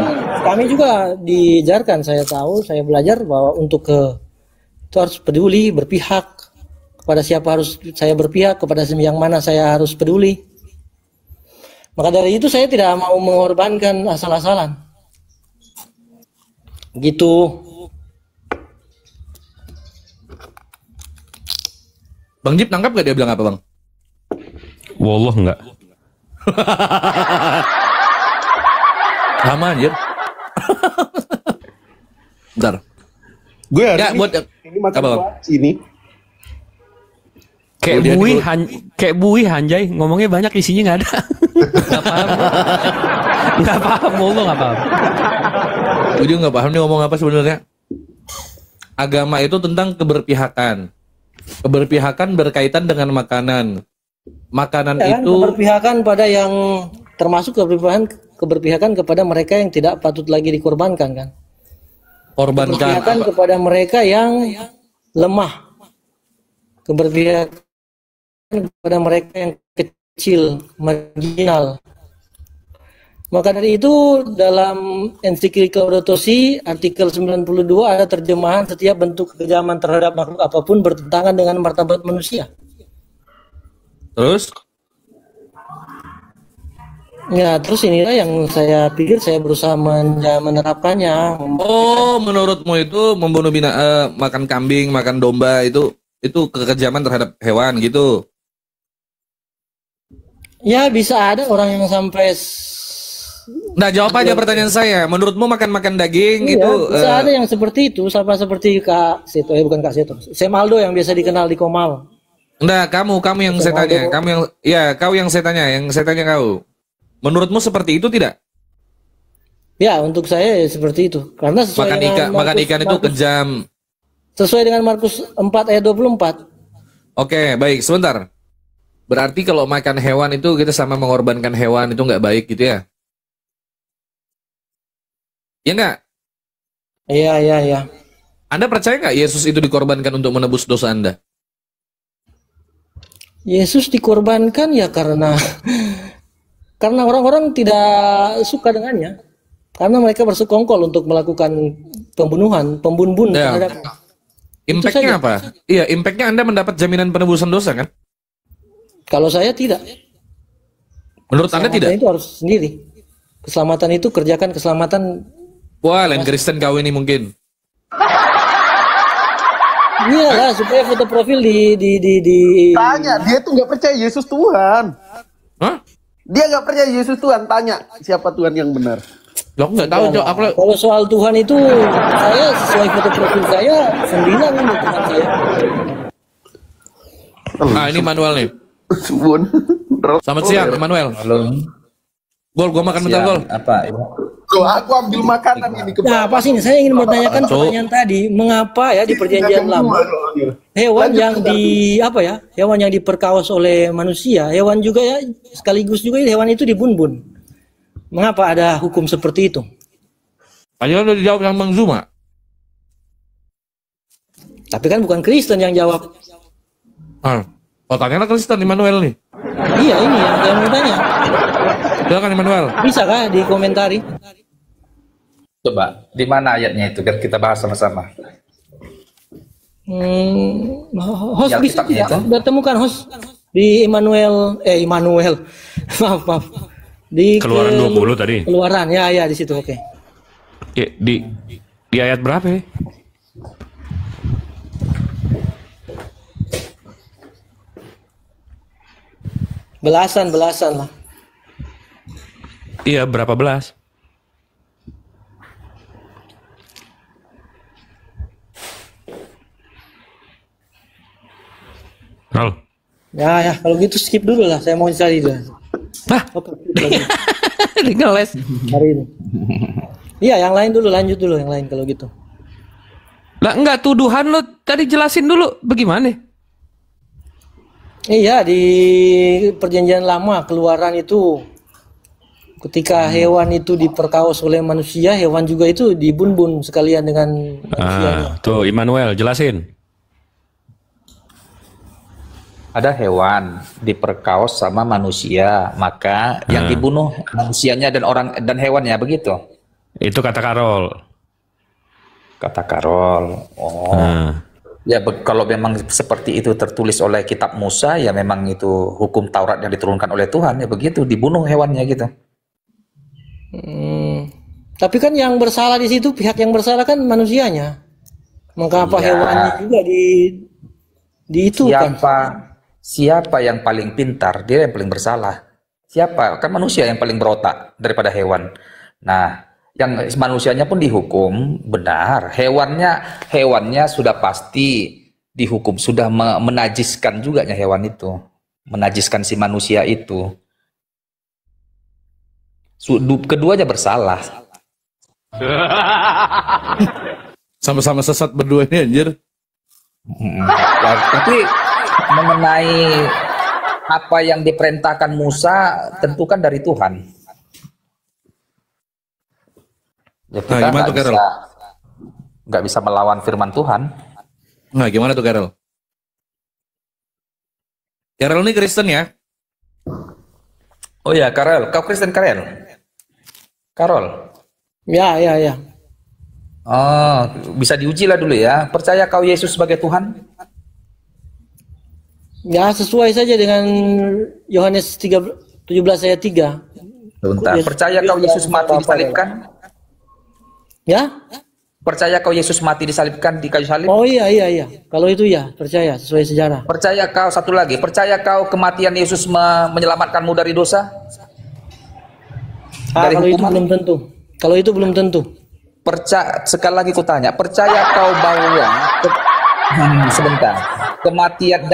Kami juga diajarkan, saya tahu, saya belajar bahwa untuk itu harus peduli, berpihak. Kepada siapa harus saya berpihak, kepada yang mana saya harus peduli. Maka dari itu saya tidak mau mengorbankan asal-asalan. Gitu. Bang Jip nangkap gak dia bilang apa Bang? Wallah enggak. Sama anjir. Bentar. Gue hari Ya, buat ini makan apa, Bang? kuaci ini. Kayak Bui Hanjay ngomongnya banyak isinya nggak ada. Nggak paham. Nggak paham, Wallah nggak paham. Gue juga nggak paham nih ngomong apa sebenarnya. Agama itu tentang keberpihakan. Keberpihakan berkaitan dengan makanan. Makanan Ya, itu keberpihakan pada yang termasuk keberpihakan kepada mereka yang tidak patut lagi dikorbankan kan. korbankan. Keberpihakan kepada mereka yang lemah. Keberpihakan kepada mereka yang kecil, marginal. Maka dari itu dalam ensiklika Laudato Si artikel 92 ada terjemahan setiap bentuk kekejaman terhadap makhluk apapun bertentangan dengan martabat manusia. Terus? Ya, terus inilah yang saya pikir saya berusaha menerapkannya. Oh, menurutmu itu membunuh makan kambing, makan domba itu kekejaman terhadap hewan gitu? Ya, bisa ada orang yang sampai. Nah, jawab aja pertanyaan saya. Menurutmu makan daging Iya, itu bisa ada yang seperti itu, sama seperti Kak Seto, bukan Kak Seto. Semaldo yang biasa dikenal di Komal. Enggak, kamu yang saya tanya. Kau yang saya tanya, kau. Menurutmu seperti itu tidak? Ya, untuk saya ya seperti itu. Karena sesuai makan ikan itu kejam. Sesuai dengan Markus 4 ayat 24. Oke, baik, sebentar. Berarti kalau makan hewan itu kita sama mengorbankan hewan itu nggak baik gitu ya? Ya nggak? Iya. Anda percaya nggak Yesus itu dikorbankan untuk menebus dosa Anda? Yesus dikorbankan ya karena orang-orang tidak suka dengannya. Karena mereka bersekongkol untuk melakukan pembunuhan Ya. terhadap. Impact-nya apa? Iya, impact-nya Anda mendapat jaminan penebusan dosa kan? Kalau saya tidak. Menurut Anda Keselamatan tidak? itu harus sendiri. Keselamatan itu kerjakan keselamatan. Wah, lain Kristen kau ini mungkin. Iyalah supaya foto profil di Tanya, dia tuh nggak percaya Yesus Tuhan. Hah? Dia nggak percaya Yesus Tuhan. Tanya siapa Tuhan yang benar. Lo nggak tahu Jo, aku Kalau soal Tuhan itu saya sesuai foto profil saya 9 ini Tuhan saya. ini Manuel nih. Bun. Selamat siang, Manuel. Halo. Gol, gua makan bentar, Gol. Apa? Tuh, aku ambil makanan ini ke Nah, apa sih ini? Saya ingin bertanyakan pertanyaan tadi, mengapa ya di perjanjian lama hewan yang hewan yang diperkaos oleh manusia, hewan juga ya sekaligus juga hewan itu dibun-bun. Mengapa ada hukum seperti itu? Ayo udah dijawab yang Bang Zuma. Tapi kan bukan Kristen yang jawab. Tanya Kristen Immanuel nih. Iya, ini yang mau tanya. Silakan Immanuel. Bisa kah dikomentari? Coba, di mana ayatnya itu? Biar kita bahas sama-sama. Host Yang bisa kitabnya itu? tidak temukan host di Immanuel. maaf. Di Keluaran 20 tadi. Keluaran, ya di situ, oke. Ya, di ayat berapa ya? Belasan lah. Iya, berapa belas? Rol. Ya, kalau gitu skip dulu lah. Saya mau cari dulu. Oke, Ngeles. hari ini. Iya, yang lain dulu, lanjut dulu yang lain kalau gitu. Lah enggak, tuduhan lo tadi jelasin dulu bagaimana? Iya, di perjanjian lama Keluaran itu ketika hewan itu diperkaos oleh manusia, hewan juga itu dibun-bun sekalian dengan manusianya. Tuh Immanuel jelasin. Ada hewan diperkaos sama manusia, maka yang dibunuh manusianya dan hewannya, begitu. Itu kata Karol. Kata Karol. Ya, kalau memang seperti itu tertulis oleh kitab Musa, ya memang itu hukum Taurat yang diturunkan oleh Tuhan, ya begitu, dibunuh hewannya gitu. Tapi kan yang bersalah di situ, pihak yang bersalah kan manusianya. Mengapa hewannya juga di itu kan? Siapa yang paling pintar? Dia yang paling bersalah. Siapa? Kan manusia yang paling berotak daripada hewan. Nah, yang manusianya pun dihukum benar. Hewannya sudah pasti dihukum, sudah menajiskan juga hewan itu, menajiskan si manusia itu. Keduanya bersalah. Sama-sama sesat berdua ini anjir. Tapi mengenai apa yang diperintahkan Musa tentu kan dari Tuhan. Ya, kita nggak bisa melawan firman Tuhan. Nah, gimana tuh Carol? Carol ini Kristen ya? Oh ya, Carol, kau Kristen Carol? Carol? Ya. Oh, bisa diuji lah dulu ya. Percaya kau Yesus sebagai Tuhan? Ya, sesuai saja dengan Yohanes 17 ayat 3. Sebentar. Percaya kau Yesus mati disalibkan? Ya? Percaya kau Yesus mati disalibkan di kayu salib? Oh iya. Kalau itu ya, percaya sesuai sejarah. Percaya kau, satu lagi, percaya kau kematian Yesus menyelamatkanmu dari dosa? Dari kalau hukuman? itu belum tentu. Kalau itu belum tentu. Sekali lagi kutanya, percaya kau bahwa sebentar, kematian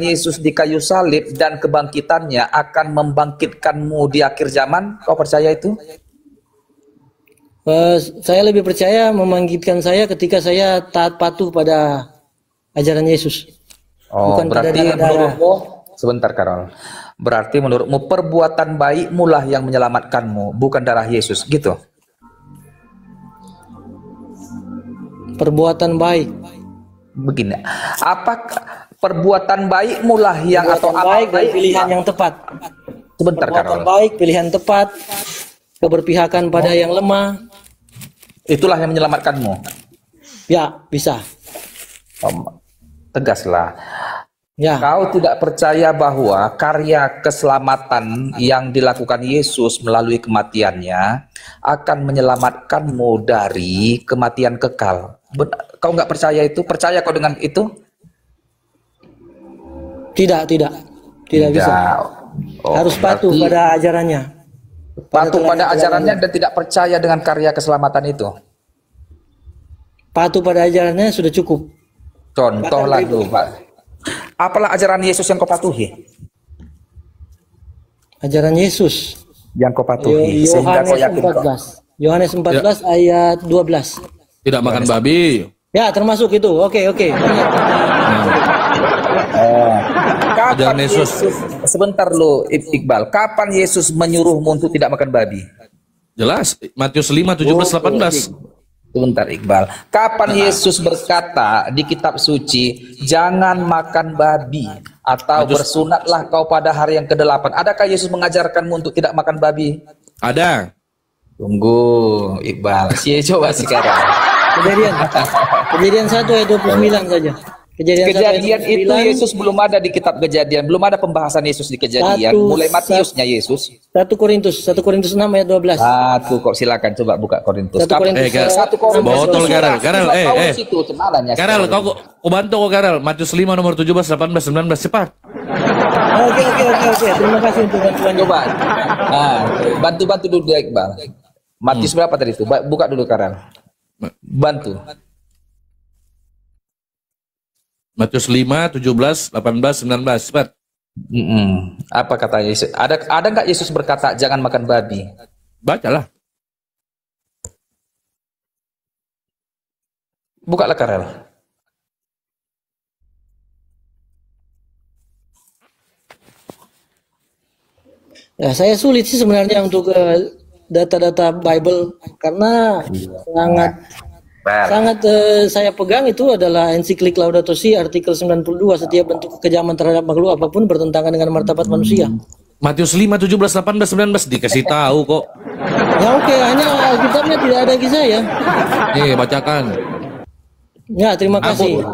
Yesus di kayu salib dan kebangkitannya akan membangkitkanmu di akhir zaman? Kau percaya itu? Saya lebih percaya membangkitkan saya ketika saya taat patuh pada ajaran Yesus. Oh, bukan berarti pada menurutmu, sebentar Karol, berarti menurutmu perbuatan baikmu lah yang menyelamatkanmu, bukan darah Yesus, gitu? Perbuatan baik. Begini, apa perbuatan baikmu lah yang perbuatan atau baik apa dan pilihan yang tepat. Sebentar perbuatan Karol. baik, pilihan tepat, keberpihakan pada yang lemah. Itulah yang menyelamatkanmu. Ya, bisa. Tegaslah. Ya. Kau tidak percaya bahwa karya keselamatan yang dilakukan Yesus melalui kematiannya akan menyelamatkanmu dari kematian kekal. Kau nggak percaya itu? Percaya kau dengan itu? Tidak bisa. Oh, Harus patuh berarti pada ajarannya. patuh pada ajarannya teladan. dan tidak percaya dengan karya keselamatan itu. Patuh pada ajarannya sudah cukup. Contohlah dulu, Pak. Apalah ajaran Yesus yang kau patuhi? Ajaran Yesus. Yang kau patuhi sehingga kau Yohanes yakin kau. 14. Yohanes 14 ayat 12. Tidak makan babi. Ya, termasuk itu. Oke. Kapan Ajaran Yesus. Sebentar lo, Iqbal. Kapan Yesus menyuruhmu untuk tidak makan babi? Jelas, Matius 5, 17, 18. Sebentar Iqbal. Kapan Yesus berkata di kitab suci, jangan makan babi atau bersunatlah kau pada hari yang ke-8? Adakah Yesus mengajarkanmu untuk tidak makan babi? Ada. Tunggu Iqbal. Coba sekarang. Kejadian 1 ayat 29 saja. Kejadian itu Yesus belum ada di kitab Kejadian, belum ada pembahasan Yesus di Kejadian. Mulai Matiusnya Yesus. 1 Korintus 6 ayat 12. Kok silakan coba buka Korintus. 1 Korintus. Botol Karel. Karel, kau kau bantu kau Karel. Matius 5 nomor 17, 18, 19 cepat. Oke. Terima kasih untuk bantuannya. Coba. Bantu dulu Iqbal. Matius berapa tadi itu? Buka dulu Karel. Bantu. Matius 5, 17, 18, 19 cepat. Apa kata Yesus? Ada nggak Yesus berkata jangan makan babi? Bacalah. Bukalah Karel. Ya, saya sulit sih sebenarnya untuk data-data Bible karena sangat saya pegang itu adalah ensiklik Laudato Si artikel 92, setiap bentuk kekejaman terhadap makhluk apapun bertentangan dengan martabat manusia. Matius 5, 17, 18, 19 dikasih tahu kok. Ya oke, hanya Alkitabnya tidak ada kisah ya. Nih, bacakan. Ya, terima kasih.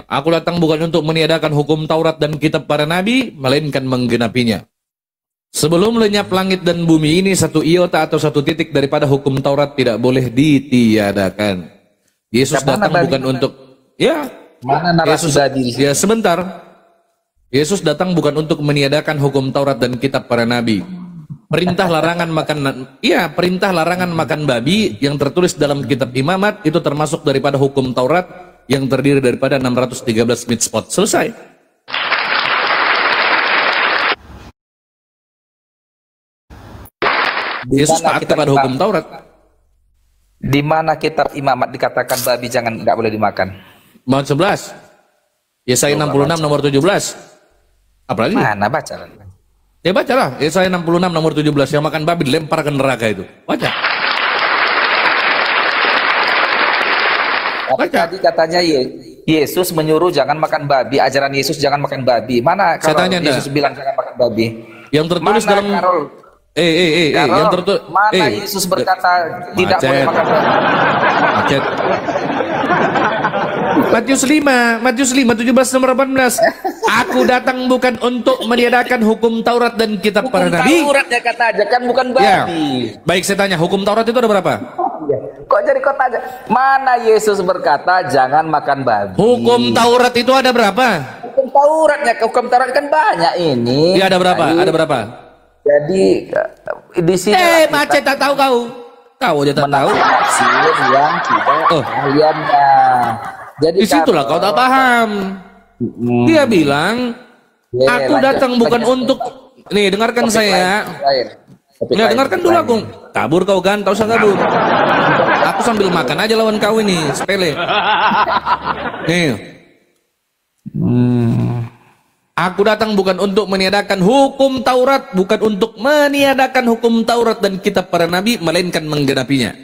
Aku datang bukan untuk meniadakan hukum Taurat dan kitab para nabi, melainkan menggenapinya. Sebelum lenyap langit dan bumi ini, satu iota atau satu titik daripada hukum Taurat tidak boleh ditiadakan. Yesus datang bukan untuk sebentar. Yesus datang bukan untuk meniadakan hukum Taurat dan kitab para nabi. Perintah larangan makan babi yang tertulis dalam kitab Imamat itu termasuk daripada hukum Taurat yang terdiri daripada 613 mitzvot. Selesai. Yesus taat kepada hukum Taurat. Di mana kitab Imamat dikatakan babi nggak boleh dimakan? Muhammad 11. Yesaya 66 nomor 17. Apalagi? Mana baca? Ya bacalah. Yesaya 66 nomor 17 yang makan babi dilempar ke neraka itu. Baca. Tadi katanya Yesus menyuruh jangan makan babi. Ajaran Yesus jangan makan babi. Mana kalau Yesus bilang jangan makan babi? Yang tertulis dalam yang tertulis mana Yesus berkata tidak boleh makan babi? Macet. Matius 5 17 nomor 18. Aku datang bukan untuk meniadakan hukum Taurat dan kitab para nabi. Taurat ya kata aja kan bukan babi. Ya. Baik, saya tanya, hukum Taurat itu ada berapa? Kok jadi kau tanya? Mana Yesus berkata jangan makan babi? Hukum Taurat itu ada berapa? Hukum Taurat kan banyak ini. Ya, ada berapa? Ada berapa? Jadi di sini macet tak tahu kau. Kau aja tak tahu. Yang tidak kaliannya. Jadi di situlah kau tak paham. Dia bilang, aku datang bukan untuk. Nih, dengarkan saya. Nggak, dengarkan dulu aku. Kabur kau kan, tak usah kabur. Aku sambil makan aja lawan kau ini, sepele. Nih. Aku datang bukan untuk meniadakan hukum Taurat, bukan untuk meniadakan hukum Taurat dan kitab para nabi, melainkan menggenapinya.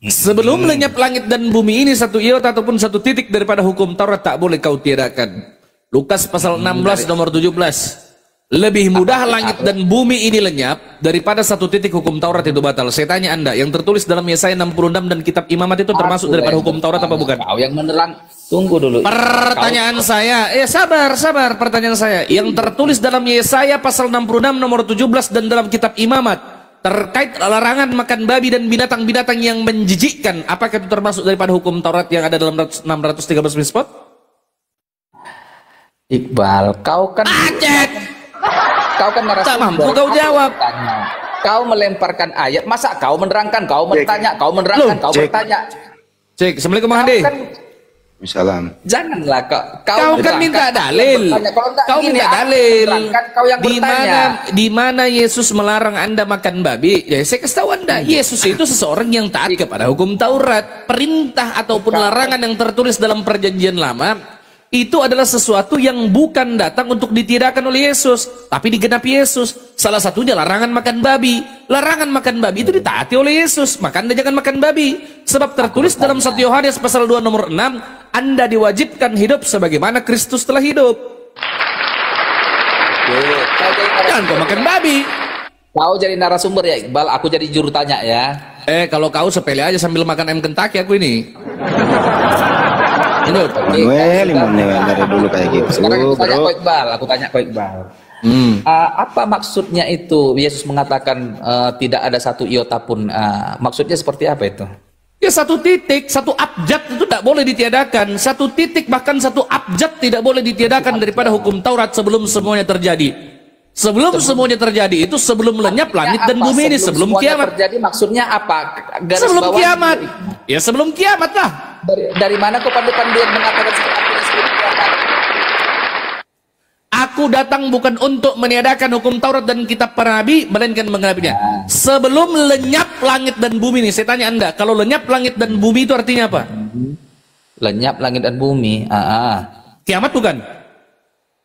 Sebelum lenyap langit dan bumi ini, satu iota ataupun satu titik daripada hukum Taurat tak boleh kau tiadakan. Lukas pasal 16 nomor 17. Lebih mudah langit dan bumi ini lenyap daripada satu titik hukum Taurat itu batal. Saya tanya Anda, yang tertulis dalam Yesaya 66 dan kitab Imamat itu termasuk daripada hukum Taurat apa bukan? Kau yang menerang. Tunggu dulu. Pertanyaan saya, sabar, pertanyaan saya. Yang tertulis dalam Yesaya pasal 66 nomor 17 dan dalam kitab Imamat terkait larangan makan babi dan binatang-binatang yang menjijikkan, apakah itu termasuk daripada hukum Taurat yang ada dalam 613 mitzvot? Iqbal, kau kan narasumber. Tak mampu kau jawab. Kau melemparkan ayat, masa kau menerangkan, kau bertanya, kau menerangkan, kau bertanya. Cek, Assalamualaikum Bang Hadi. Misalam. Janganlah kau kan minta dalil. Kau minta dalil. Di mana Yesus melarang Anda makan babi? Ya, saya kasih tahu Anda, Yesus itu seseorang yang taat kepada hukum Taurat. Perintah ataupun larangan yang tertulis dalam Perjanjian Lama itu adalah sesuatu yang bukan datang untuk ditiadakan oleh Yesus, tapi digenapi Yesus. Salah satunya larangan makan babi. Larangan makan babi itu ditaati oleh Yesus. Maka Anda jangan makan babi. Sebab tertulis dalam 1 Yohanes pasal 2 nomor 6, Anda diwajibkan hidup sebagaimana Kristus telah hidup. Jangan kau makan babi. Kau jadi narasumber ya Iqbal, aku jadi juru tanya ya. Kalau kau sepele aja sambil makan ayam Kentucky aku ini. Manuel dari dulu kayak gitu. Sekarang aku tanya kau Iqbal. Apa maksudnya itu Yesus mengatakan tidak ada satu iota pun, maksudnya seperti apa itu? Ya, 1 titik, 1 abjad itu tidak boleh ditiadakan. 1 titik bahkan 1 abjad tidak boleh ditiadakan daripada hukum Taurat sebelum semuanya terjadi. Sebelum semuanya terjadi itu sebelum lenyap langit dan bumi ini, sebelum kiamat. Terjadi maksudnya apa? Sebelum kiamat. Ya sebelum kiamat lah. Dari mana kau pandai-pandai mengatakan seperti itu sebelum kiamat? Aku datang bukan untuk meniadakan hukum Taurat dan kitab para nabi, melainkan menggenapinya. Sebelum lenyap langit dan bumi ini, saya tanya Anda, kalau lenyap langit dan bumi itu artinya apa? Lenyap langit dan bumi. Kiamat bukan?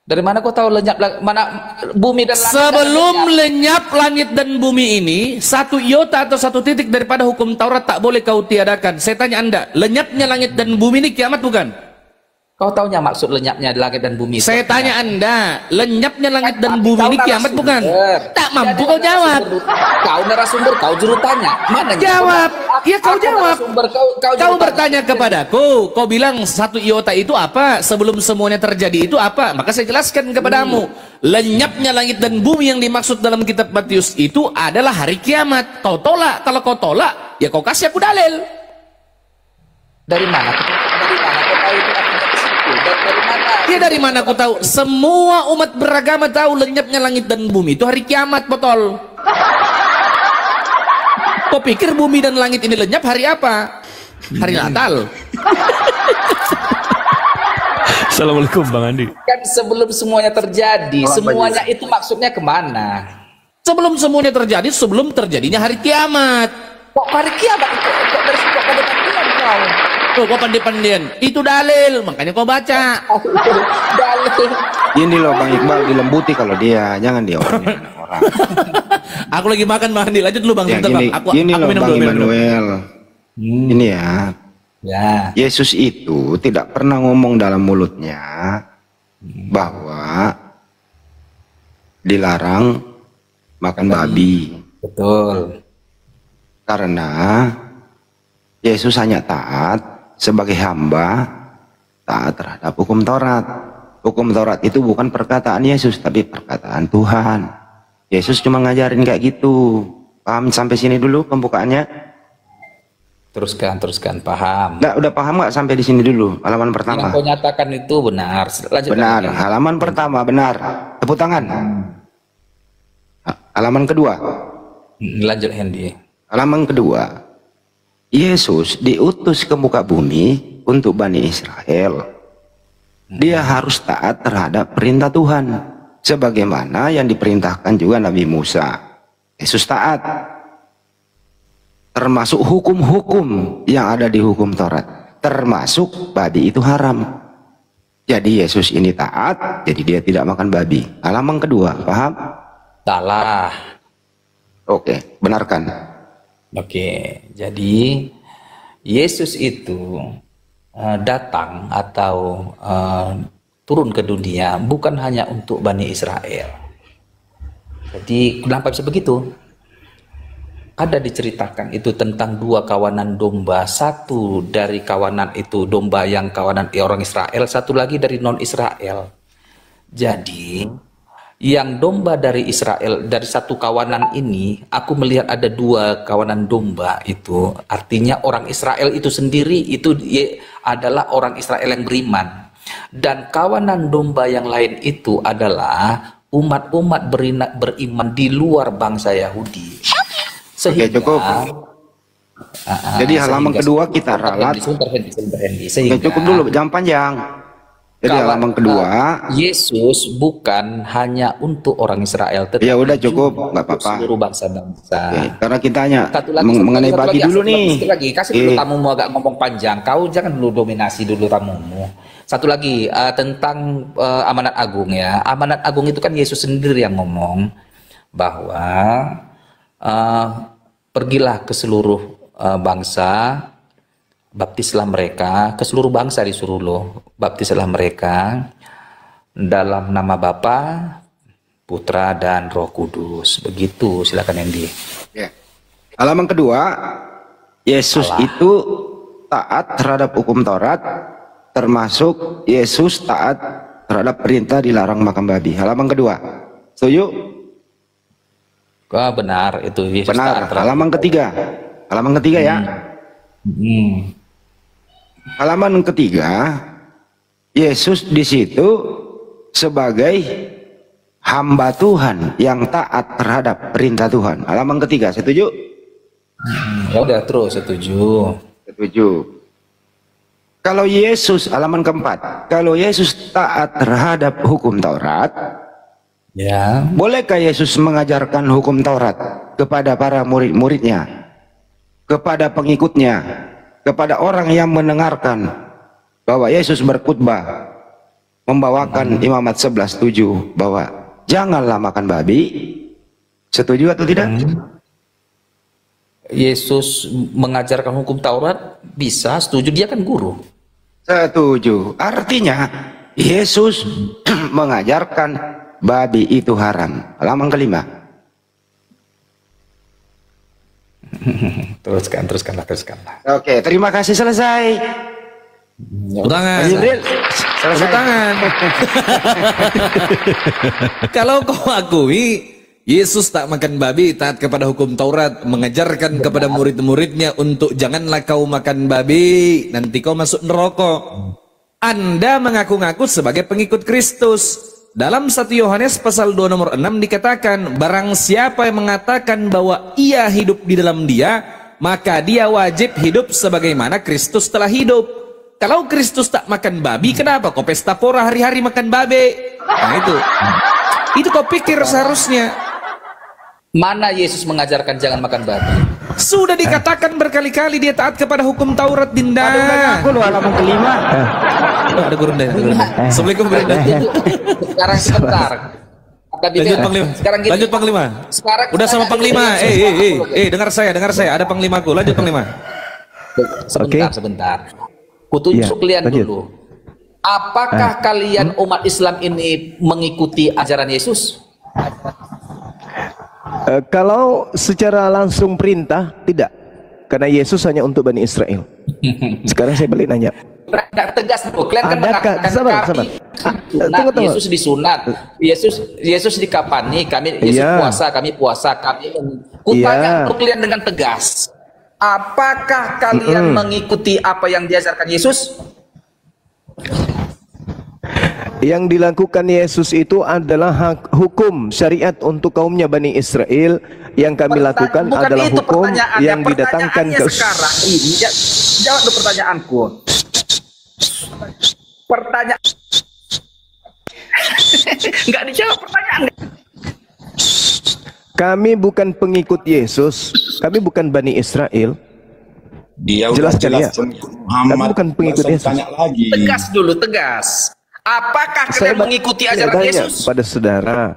Dari mana kau tahu lenyap mana bumi dan langit? Sebelum lenyap langit dan bumi ini, 1 iota atau 1 titik daripada hukum Taurat tak boleh kau tiadakan. Saya tanya Anda, lenyapnya langit dan bumi ini kiamat bukan? Kau taunya maksud lenyapnya langit dan bumi? Saya tanya Anda, lenyapnya langit dan bumi ini kiamat bukan? Tak mampu kau jawab. Kau narasumber, kau juru tanya. Mana jawab? Ya kau jawab. Kau bertanya tanya kepadaku, kau bilang 1 iota itu apa? Sebelum semuanya terjadi itu apa? Maka saya jelaskan kepadamu. Lenyapnya langit dan bumi yang dimaksud dalam kitab Matius itu adalah hari kiamat. Kau tolak, kalau kau tolak, ya kau kasih aku dalil. Dari mana? Dari mana kau tahu itu artinya ke situ? Dari mana? Ya dari mana aku tahu? Semua umat beragama tahu lenyapnya langit dan bumi itu hari kiamat, botol. Kau pikir bumi dan langit ini lenyap hari apa? Hari Natal. Assalamualaikum Bang Andi. Kan sebelum semuanya terjadi, semuanya itu maksudnya kemana? Sebelum semuanya terjadi, sebelum terjadinya hari kiamat. Kok hari kiamat? Kok dari kok pandai-pandaian kau? Tuh, kok pandai-pandaian? Itu dalil, makanya kau baca. Dalil. Ini loh Bang Iqbal, dilembuti kalau dia, jangan dia orang. Aku lagi makan Bang Andi, lanjut dulu Bang. Ya, Bang. Aku loh minum Bang dulu, Immanuel. Ini ya. Yesus itu tidak pernah ngomong dalam mulutnya bahwa dilarang makan babi. Betul. Karena Yesus hanya taat sebagai hamba, taat terhadap hukum Taurat. Hukum Taurat itu bukan perkataan Yesus, tapi perkataan Tuhan. Yesus cuma ngajarin kayak gitu. Paham sampai sini dulu pembukaannya? Teruskan, paham. Nggak, udah paham nggak sampai di sini dulu? Halaman pertama. Yang kau nyatakan itu benar. Lanjut benar. lagi. Halaman pertama benar. Tepuk tangan. Halaman kedua. Lanjut Hendy. Halaman kedua. Yesus diutus ke muka bumi untuk Bani Israel. Dia harus taat terhadap perintah Tuhan, sebagaimana yang diperintahkan juga Nabi Musa. Yesus taat, termasuk hukum-hukum yang ada di hukum Taurat, termasuk babi itu haram. Jadi Yesus ini taat, jadi dia tidak makan babi. Halaman kedua, paham? Salah. Oke, benarkan. Oke, jadi Yesus itu datang atau turun ke dunia bukan hanya untuk Bani Israel. Jadi kenapa bisa begitu? ada diceritakan itu tentang dua kawanan domba. Satu dari kawanan itu domba yang kawanan orang Israel, satu lagi dari non-Israel. Jadi yang domba dari Israel, dari satu kawanan ini, aku melihat ada dua kawanan domba itu. Artinya orang Israel itu sendiri itu adalah orang Israel yang beriman. Dan kawanan domba yang lain itu adalah umat-umat beriman di luar bangsa Yahudi. Sehingga, Oke, cukup. Jadi halaman kedua kita ralat. Sehingga, cukup dulu, jangan panjang. Jadi halaman kedua, Yesus bukan hanya untuk orang Israel, tetapi ya udah cukup, nggak apa-apa. Seluruh bangsa-bangsa. Karena kita hanya Satu lagi, mengenai babi dulu nih. Satu lagi, kasih dulu tamumu agak ngomong panjang. Kau jangan dulu dominasi dulu tamumu. Satu lagi tentang amanat agung ya. Amanat agung itu kan Yesus sendiri yang ngomong bahwa pergilah ke seluruh bangsa. Baptislah mereka, ke seluruh bangsa disuruh loh. Baptislah mereka dalam nama Bapa, Putra dan Roh Kudus. Begitu, silakan Andy. Ya. Halaman kedua, Yesus itu taat terhadap hukum Taurat, termasuk Yesus taat terhadap perintah dilarang makan babi. Halaman kedua, setuju? Benar itu. Yesus benar. Halaman ketiga, ya. Halaman ketiga, Yesus di situ sebagai hamba Tuhan yang taat terhadap perintah Tuhan. Halaman ketiga, setuju? Ya udah terus setuju. Setuju. Kalau Yesus, halaman keempat, kalau Yesus taat terhadap hukum Taurat, ya, bolehkah Yesus mengajarkan hukum Taurat kepada para murid-muridnya, kepada pengikutnya, kepada orang yang mendengarkan bahwa Yesus berkhutbah membawakan imamat 11:7 bahwa janganlah makan babi? Setuju atau tidak? Yesus mengajarkan hukum Taurat bisa, setuju, dia kan guru. Setuju. Artinya Yesus mengajarkan babi itu haram. Halaman kelima. Teruskanlah. Oke, terima kasih, selesai. Tangan. Selesai. Tangan. Kalau kau akui Yesus tak makan babi, taat kepada hukum Taurat, mengajarkan kepada murid-muridnya untuk janganlah kau makan babi, nanti kau masuk neraka. Anda mengaku-ngaku sebagai pengikut Kristus. Dalam 1 Yohanes pasal 2 nomor 6 dikatakan, barang siapa yang mengatakan bahwa ia hidup di dalam dia, maka dia wajib hidup sebagaimana Kristus telah hidup. Kalau Kristus tak makan babi, kenapa kau pesta pora hari-hari makan babi? Nah itu kau pikir seharusnya. Mana Yesus mengajarkan jangan makan babi? Sudah dikatakan berkali-kali dia taat kepada hukum Taurat, Dinda. Aku lu halaman kelima. Ada gurun deh. Assalamualaikum, Dinda. Sekarang sebentar. Lanjut Panglima. Lanjut Panglima. Udah sama Panglima. Dengar saya. Ada Panglimaku. Lanjut Panglima. Sebentar. Kutunjuk kalian dulu. Apakah kalian umat Islam ini mengikuti ajaran Yesus? Kalau secara langsung perintah, tidak. Karena Yesus hanya untuk Bani Israel. Sekarang saya balik nanya. Tegas dulu. Kalian kan mengatakan sabar. Tunggu. Yesus disunat. Yesus dikapani. Yesus puasa. Kami puasa. Kutanya untuk kalian dengan tegas. Apakah kalian mengikuti apa yang diajarkan Yesus? Yang dilakukan Yesus itu adalah hukum syariat untuk kaumnya Bani Israel. Yang kami lakukan adalah hukum yang didatangkan ke sekarang ini. Jawab dulu pertanyaanku. Nggak dijawab pertanyaan. Kami bukan pengikut Yesus. Kami bukan Bani Israel. Dia jelaskan ya. Kami bukan pengikut Yesus. Tegas dulu, tegas. Apakah kalian mengikuti ajaran Yesus? Pada saudara,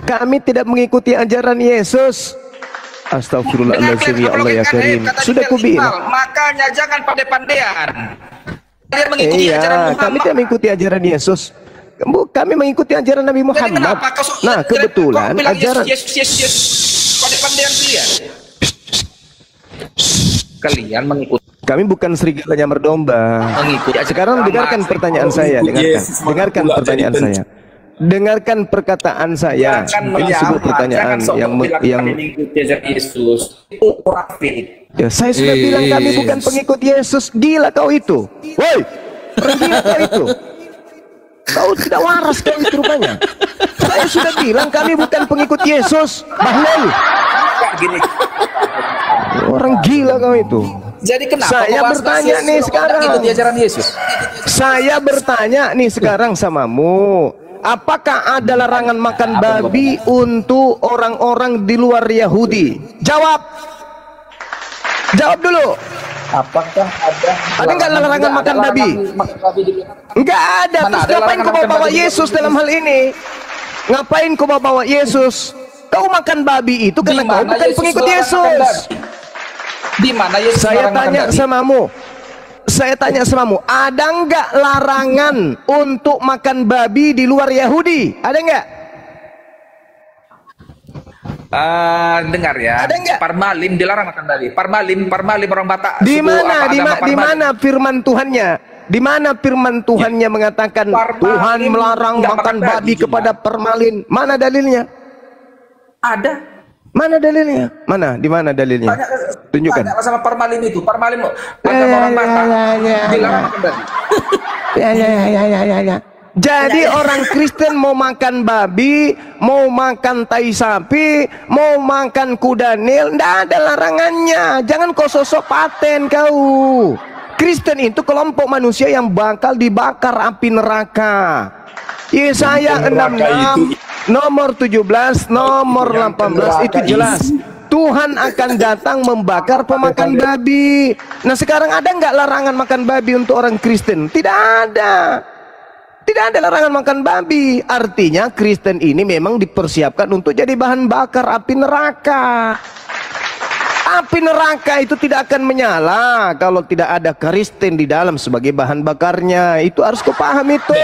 kami tidak mengikuti ajaran Yesus. Astagfirullahaladzim, ya Allah ya Karim. Sudah kubilang. Makanya jangan pandai-pandaian. Kalian mengikuti ajaran Muhammad. Kami tidak mengikuti ajaran Yesus. Kami mengikuti ajaran Nabi Muhammad. Nah, kebetulan ajaran Yesus. depan dengan dia. Kalian mengikuti. Kami bukan serigala yang berdomba. Sekarang dengarkan pertanyaan saya. Dengarkan pertanyaan saya. Dengarkan perkataan saya. Ini sebuah pertanyaan yang mengikuti Yesus itu kafir. Ya, saya sudah bilang kami bukan pengikut Yesus. Gila kau itu. Woi, gila kau itu. Kau tidak waras kau itu rupanya. Saya sudah bilang kami bukan pengikut Yesus. Bahlul. Orang gila kau itu. Jadi kenapa saya bertanya nih sekarang? Itu ajaran Yesus. Saya bertanya nih sekarang samamu. Apakah ada larangan makan babi untuk orang-orang di luar Yahudi? Jawab. Jawab dulu. Apakah ada nggak larangan makan babi? Nggak ada. Terus ngapain kau bawa Yesus dalam hal ini? Ngapain kau bawa Yesus? Kau makan babi itu karena kau bukan pengikut Yesus. Di mana Yesus? Saya tanya samamu. Saya tanya samamu, ada nggak larangan untuk makan babi di luar Yahudi? Ada nggak? Dengar ya. Ada nggak? Parmalim dilarang makan babi. Parmalim orang Batak. Di mana firman Tuhannya? Di mana firman Tuhannya mengatakan Tuhan melarang makan babi kepada Parmalin? Mana dalilnya? Ada. Mana dalilnya? Mana? Di mana dalilnya? Tunjukkan. Tanya sama Parmalim itu. Parmalim orang Batak dilarang makan babi. Ya. Jadi orang Kristen mau makan babi, mau makan tai sapi, mau makan kuda nil, ndak ada larangannya. Jangan kau sosok paten kau. Kristen itu kelompok manusia yang bakal dibakar api neraka. Yesaya 66 nomor 17, nomor 18 itu jelas. Tuhan akan datang membakar pemakan babi. Nah sekarang ada nggak larangan makan babi untuk orang Kristen? Tidak ada. Tidak ada larangan makan babi. Artinya Kristen ini memang dipersiapkan untuk jadi bahan bakar api neraka. Api neraka itu tidak akan menyala kalau tidak ada Kristen di dalam sebagai bahan bakarnya. Itu harus kau paham itu.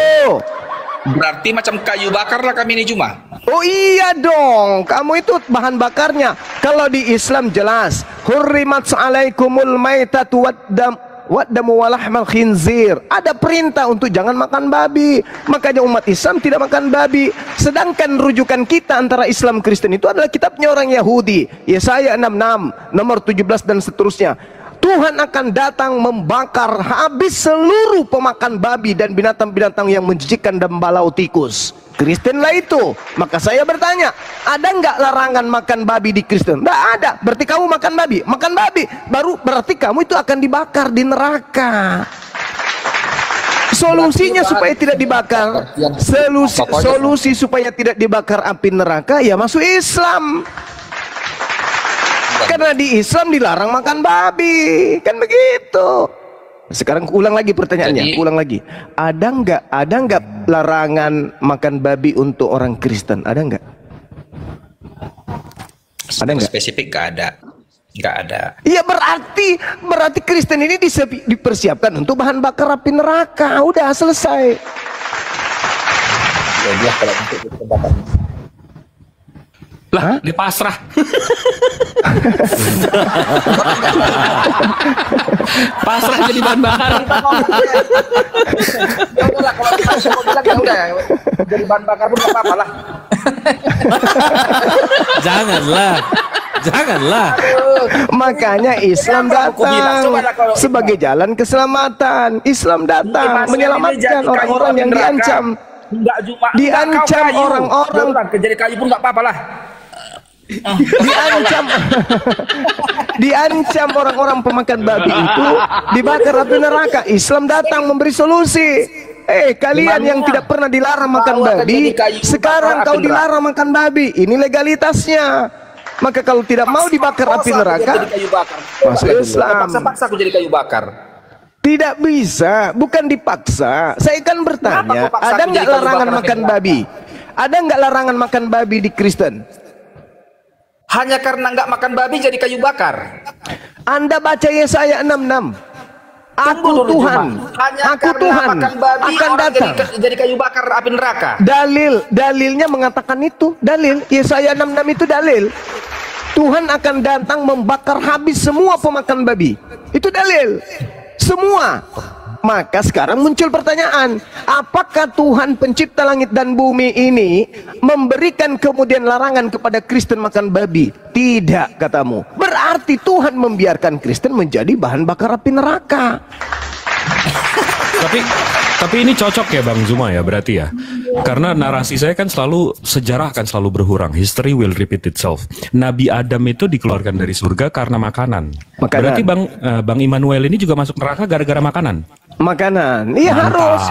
Berarti macam kayu bakar lah kami ini cuma. Oh iya dong, kamu itu bahan bakarnya. Kalau di Islam jelas, hurrimat alaikumul maitatu waddamu walahmal khinzir. Ada perintah untuk jangan makan babi. Makanya umat Islam tidak makan babi. Sedangkan rujukan kita antara Islam Kristen itu adalah kitabnya orang Yahudi. Yesaya 66 nomor 17 dan seterusnya. Tuhan akan datang membakar habis seluruh pemakan babi dan binatang-binatang yang menjijikkan dan balau tikus. Kristen lah itu. Maka saya bertanya, ada nggak larangan makan babi di Kristen? Nggak ada. Berarti kamu makan babi. Makan babi, baru berarti kamu itu akan dibakar di neraka. Solusinya supaya tidak dibakar, solusi supaya tidak dibakar api neraka, ya masuk Islam. Karena di Islam dilarang makan babi, kan begitu. Sekarang ulang lagi pertanyaannya, ulang lagi. Ada nggak larangan makan babi untuk orang Kristen? Ada nggak? Ada nggak? Spesifik nggak ada. Iya berarti Kristen ini dipersiapkan untuk bahan bakar api neraka. Udah selesai. Lah, di pasrah. Pasrah jadi bahan bakar. Ya udahlah, kalau kita semua bilang ya udah, jadi bahan bakar pun nggak apa-apa lah. Janganlah. Makanya Islam datang sebagai jalan keselamatan. Islam datang menyelamatkan orang-orang yang diancam. Diancam orang-orang. Jadi kayu pun nggak apa-apa lah. Diancam orang-orang pemakan babi itu dibakar api neraka. Islam datang memberi solusi. Kalian yang tidak pernah dilarang makan babi, sekarang kau dilarang makan babi. Ini legalitasnya. Maka kalau tidak mau dibakar api neraka, masuk Islam. Paksa aku jadi kayu bakar. Tidak bisa, bukan dipaksa. Saya kan bertanya, ada nggak larangan makan babi? Ada nggak larangan makan babi di Kristen? Hanya karena nggak makan babi jadi kayu bakar. Anda baca Yesaya 66. Aku Tuhan, aku Tuhan akan datang jadi kayu bakar api neraka. Dalilnya mengatakan itu. Dalil Yesaya 66 itu dalil. Tuhan akan datang membakar habis semua pemakan babi. Itu dalil. Semua. Maka sekarang muncul pertanyaan, apakah Tuhan pencipta langit dan bumi ini memberikan kemudian larangan kepada Kristen makan babi? Tidak, katamu. Berarti Tuhan membiarkan Kristen menjadi bahan bakar api neraka. Tapi ini cocok ya Bang Zuma ya berarti ya. Karena narasi saya kan selalu, sejarah akan selalu berurang. History will repeat itself. Nabi Adam itu dikeluarkan dari surga karena makanan. Berarti Bang Immanuel ini juga masuk neraka gara-gara makanan. Makanan, iya harus.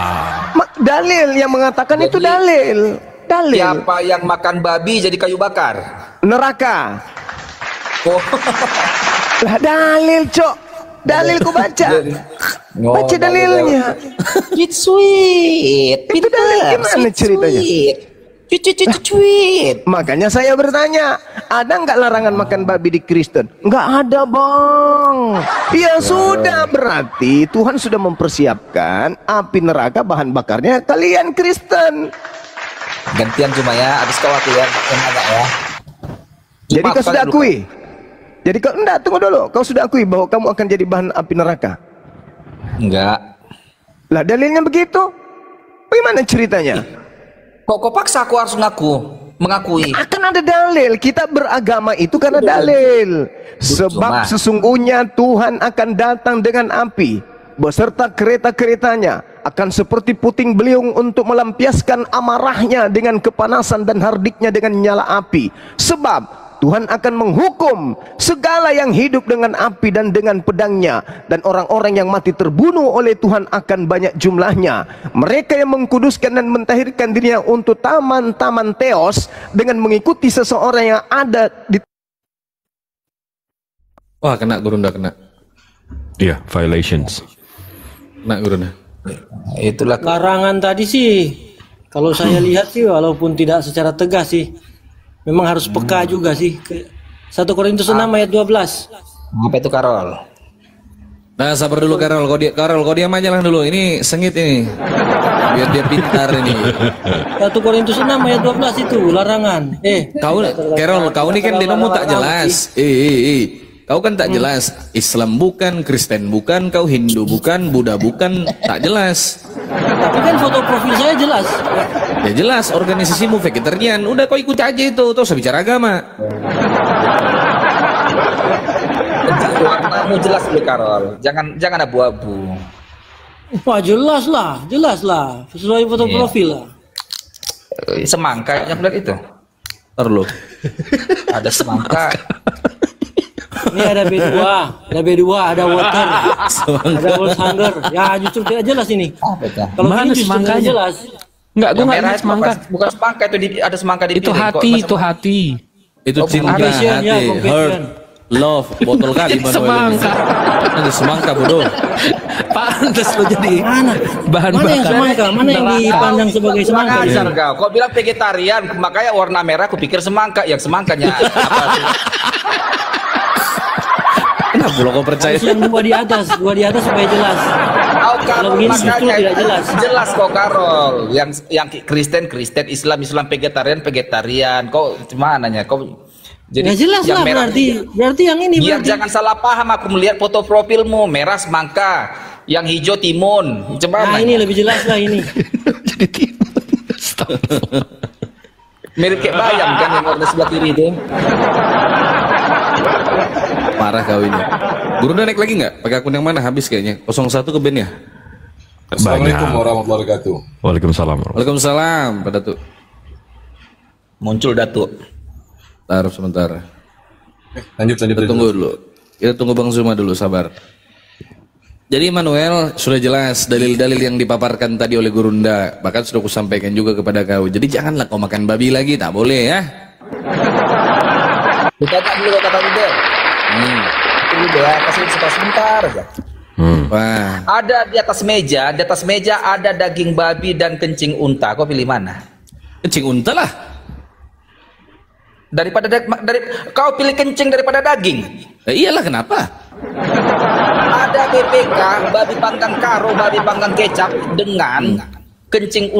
Dalil yang mengatakan jadi, itu dalil. Siapa yang makan babi jadi kayu bakar? Neraka. Oh. Lah dalil, Cok. Dalil ku baca. Baca dalilnya. It's sweet. Itu dalil gimana ceritanya? Sweet. Makanya saya bertanya, ada nggak larangan makan babi di Kristen? Nggak ada, Bang. Ya sudah, berarti Tuhan sudah mempersiapkan api neraka bahan bakarnya kalian Kristen. Gantian cuma ya, habis kau aku ya, ya. Jadi kau sudah akui? Jadi kau enggak, tunggu dulu. Kau sudah akui bahwa kamu akan jadi bahan api neraka? Enggak. Lah dalilnya begitu? Bagaimana ceritanya? Kok paksa aku harus mengakui? Akan ada dalil. Kita beragama itu karena dalil. Sebab sesungguhnya Tuhan akan datang dengan api beserta kereta-keretanya, akan seperti puting beliung untuk melampiaskan amarahnya dengan kepanasan dan hardiknya dengan nyala api. Sebab Tuhan akan menghukum segala yang hidup dengan api dan dengan pedangnya, dan orang-orang yang mati terbunuh oleh Tuhan akan banyak jumlahnya. Mereka yang mengkuduskan dan mentahirkan dirinya untuk taman-taman teos dengan mengikuti seseorang yang ada di... Wah, kena Gurunda, kena. Iya, violations. Kena Gurunda. Itulah larangan tadi sih. Kalau saya lihat sih, walaupun tidak secara tegas sih, memang harus peka juga sih. 1 Korintus 6 ayat 12. Apa itu, Karol? Nah, sabar dulu Karol. Kau diam aja lah dulu. Ini sengit ini. Biar dia pintar ini. 1 Korintus 6 ayat 12 itu larangan. Karol, kau ini kan denomu tak jelas. Kau kan tak jelas. Islam bukan, Kristen bukan, kau Hindu bukan, Buddha bukan, tak jelas. Tapi kan foto profil saya jelas. Ya jelas, organisasimu vegetarian. Udah kau ikut aja itu, tuh usah bicara agama. Warnamu jelas dulu, Karol. Jangan abu-abu. Wah, jelas lah. Sesuai foto profil lah. Semangka yang lihat itu. Perlu. Ada semangka. Ini ada B2, ada water, ada world hunger. Ya justru tidak jelas ini. Kalau mana semangkanya? Jelas. Enggak, gue nggak lihat semangka. Bukan semangka itu, ada semangka di itu hati, itu hati. Itu cinta, hati, heart, love, botol kali. Semangka. Ada semangka bodoh. Pantes lo jadi bahan bakar. Mana yang semangka? Mana yang dipandang sebagai semangka? Kau bilang vegetarian, makanya warna merah. Aku pikir semangka. Yang semangkanya apa sih? Kenapa lo kau percaya? Yang dua di atas supaya jelas. Kalau begini justru tidak jelas. Jelas kok, Karol. Yang Kristen, Islam, vegetarian. Kok gimana nya? Kok jadi ya jelas lah, berarti yang ini. Biar jangan salah paham, aku melihat foto profilmu merah semangka, yang hijau timun. Nah, ini lebih jelas lah ini. Jadi timun. Mirip kayak bayam kan yang warna sebelah kiri itu. Parah kau ini. Gurunda naik lagi nggak? Pakai akun yang mana? Habis kayaknya. 01 ke band ya? Assalamualaikum warahmatullahi wabarakatuh. Waalaikumsalam. Pada tuh. Muncul Datuk. Taruh sebentar. Lanjut. Tunggu dulu. Kita tunggu Bang Zuma dulu, sabar. Jadi Manuel sudah jelas dalil-dalil yang dipaparkan tadi oleh Gurunda. Bahkan sudah kusampaikan juga kepada kau. Jadi janganlah kau makan babi lagi, tak boleh ya. Kita tak dulu kata Bidel. Ini dia kasih sebentar aja. Wah. Ada di atas meja ada daging babi dan kencing unta. Kau pilih mana? Kencing unta lah. Kau pilih kencing daripada daging. Iyalah, kenapa? Ada BPK, babi panggang karo, babi panggang kecap dengan kencing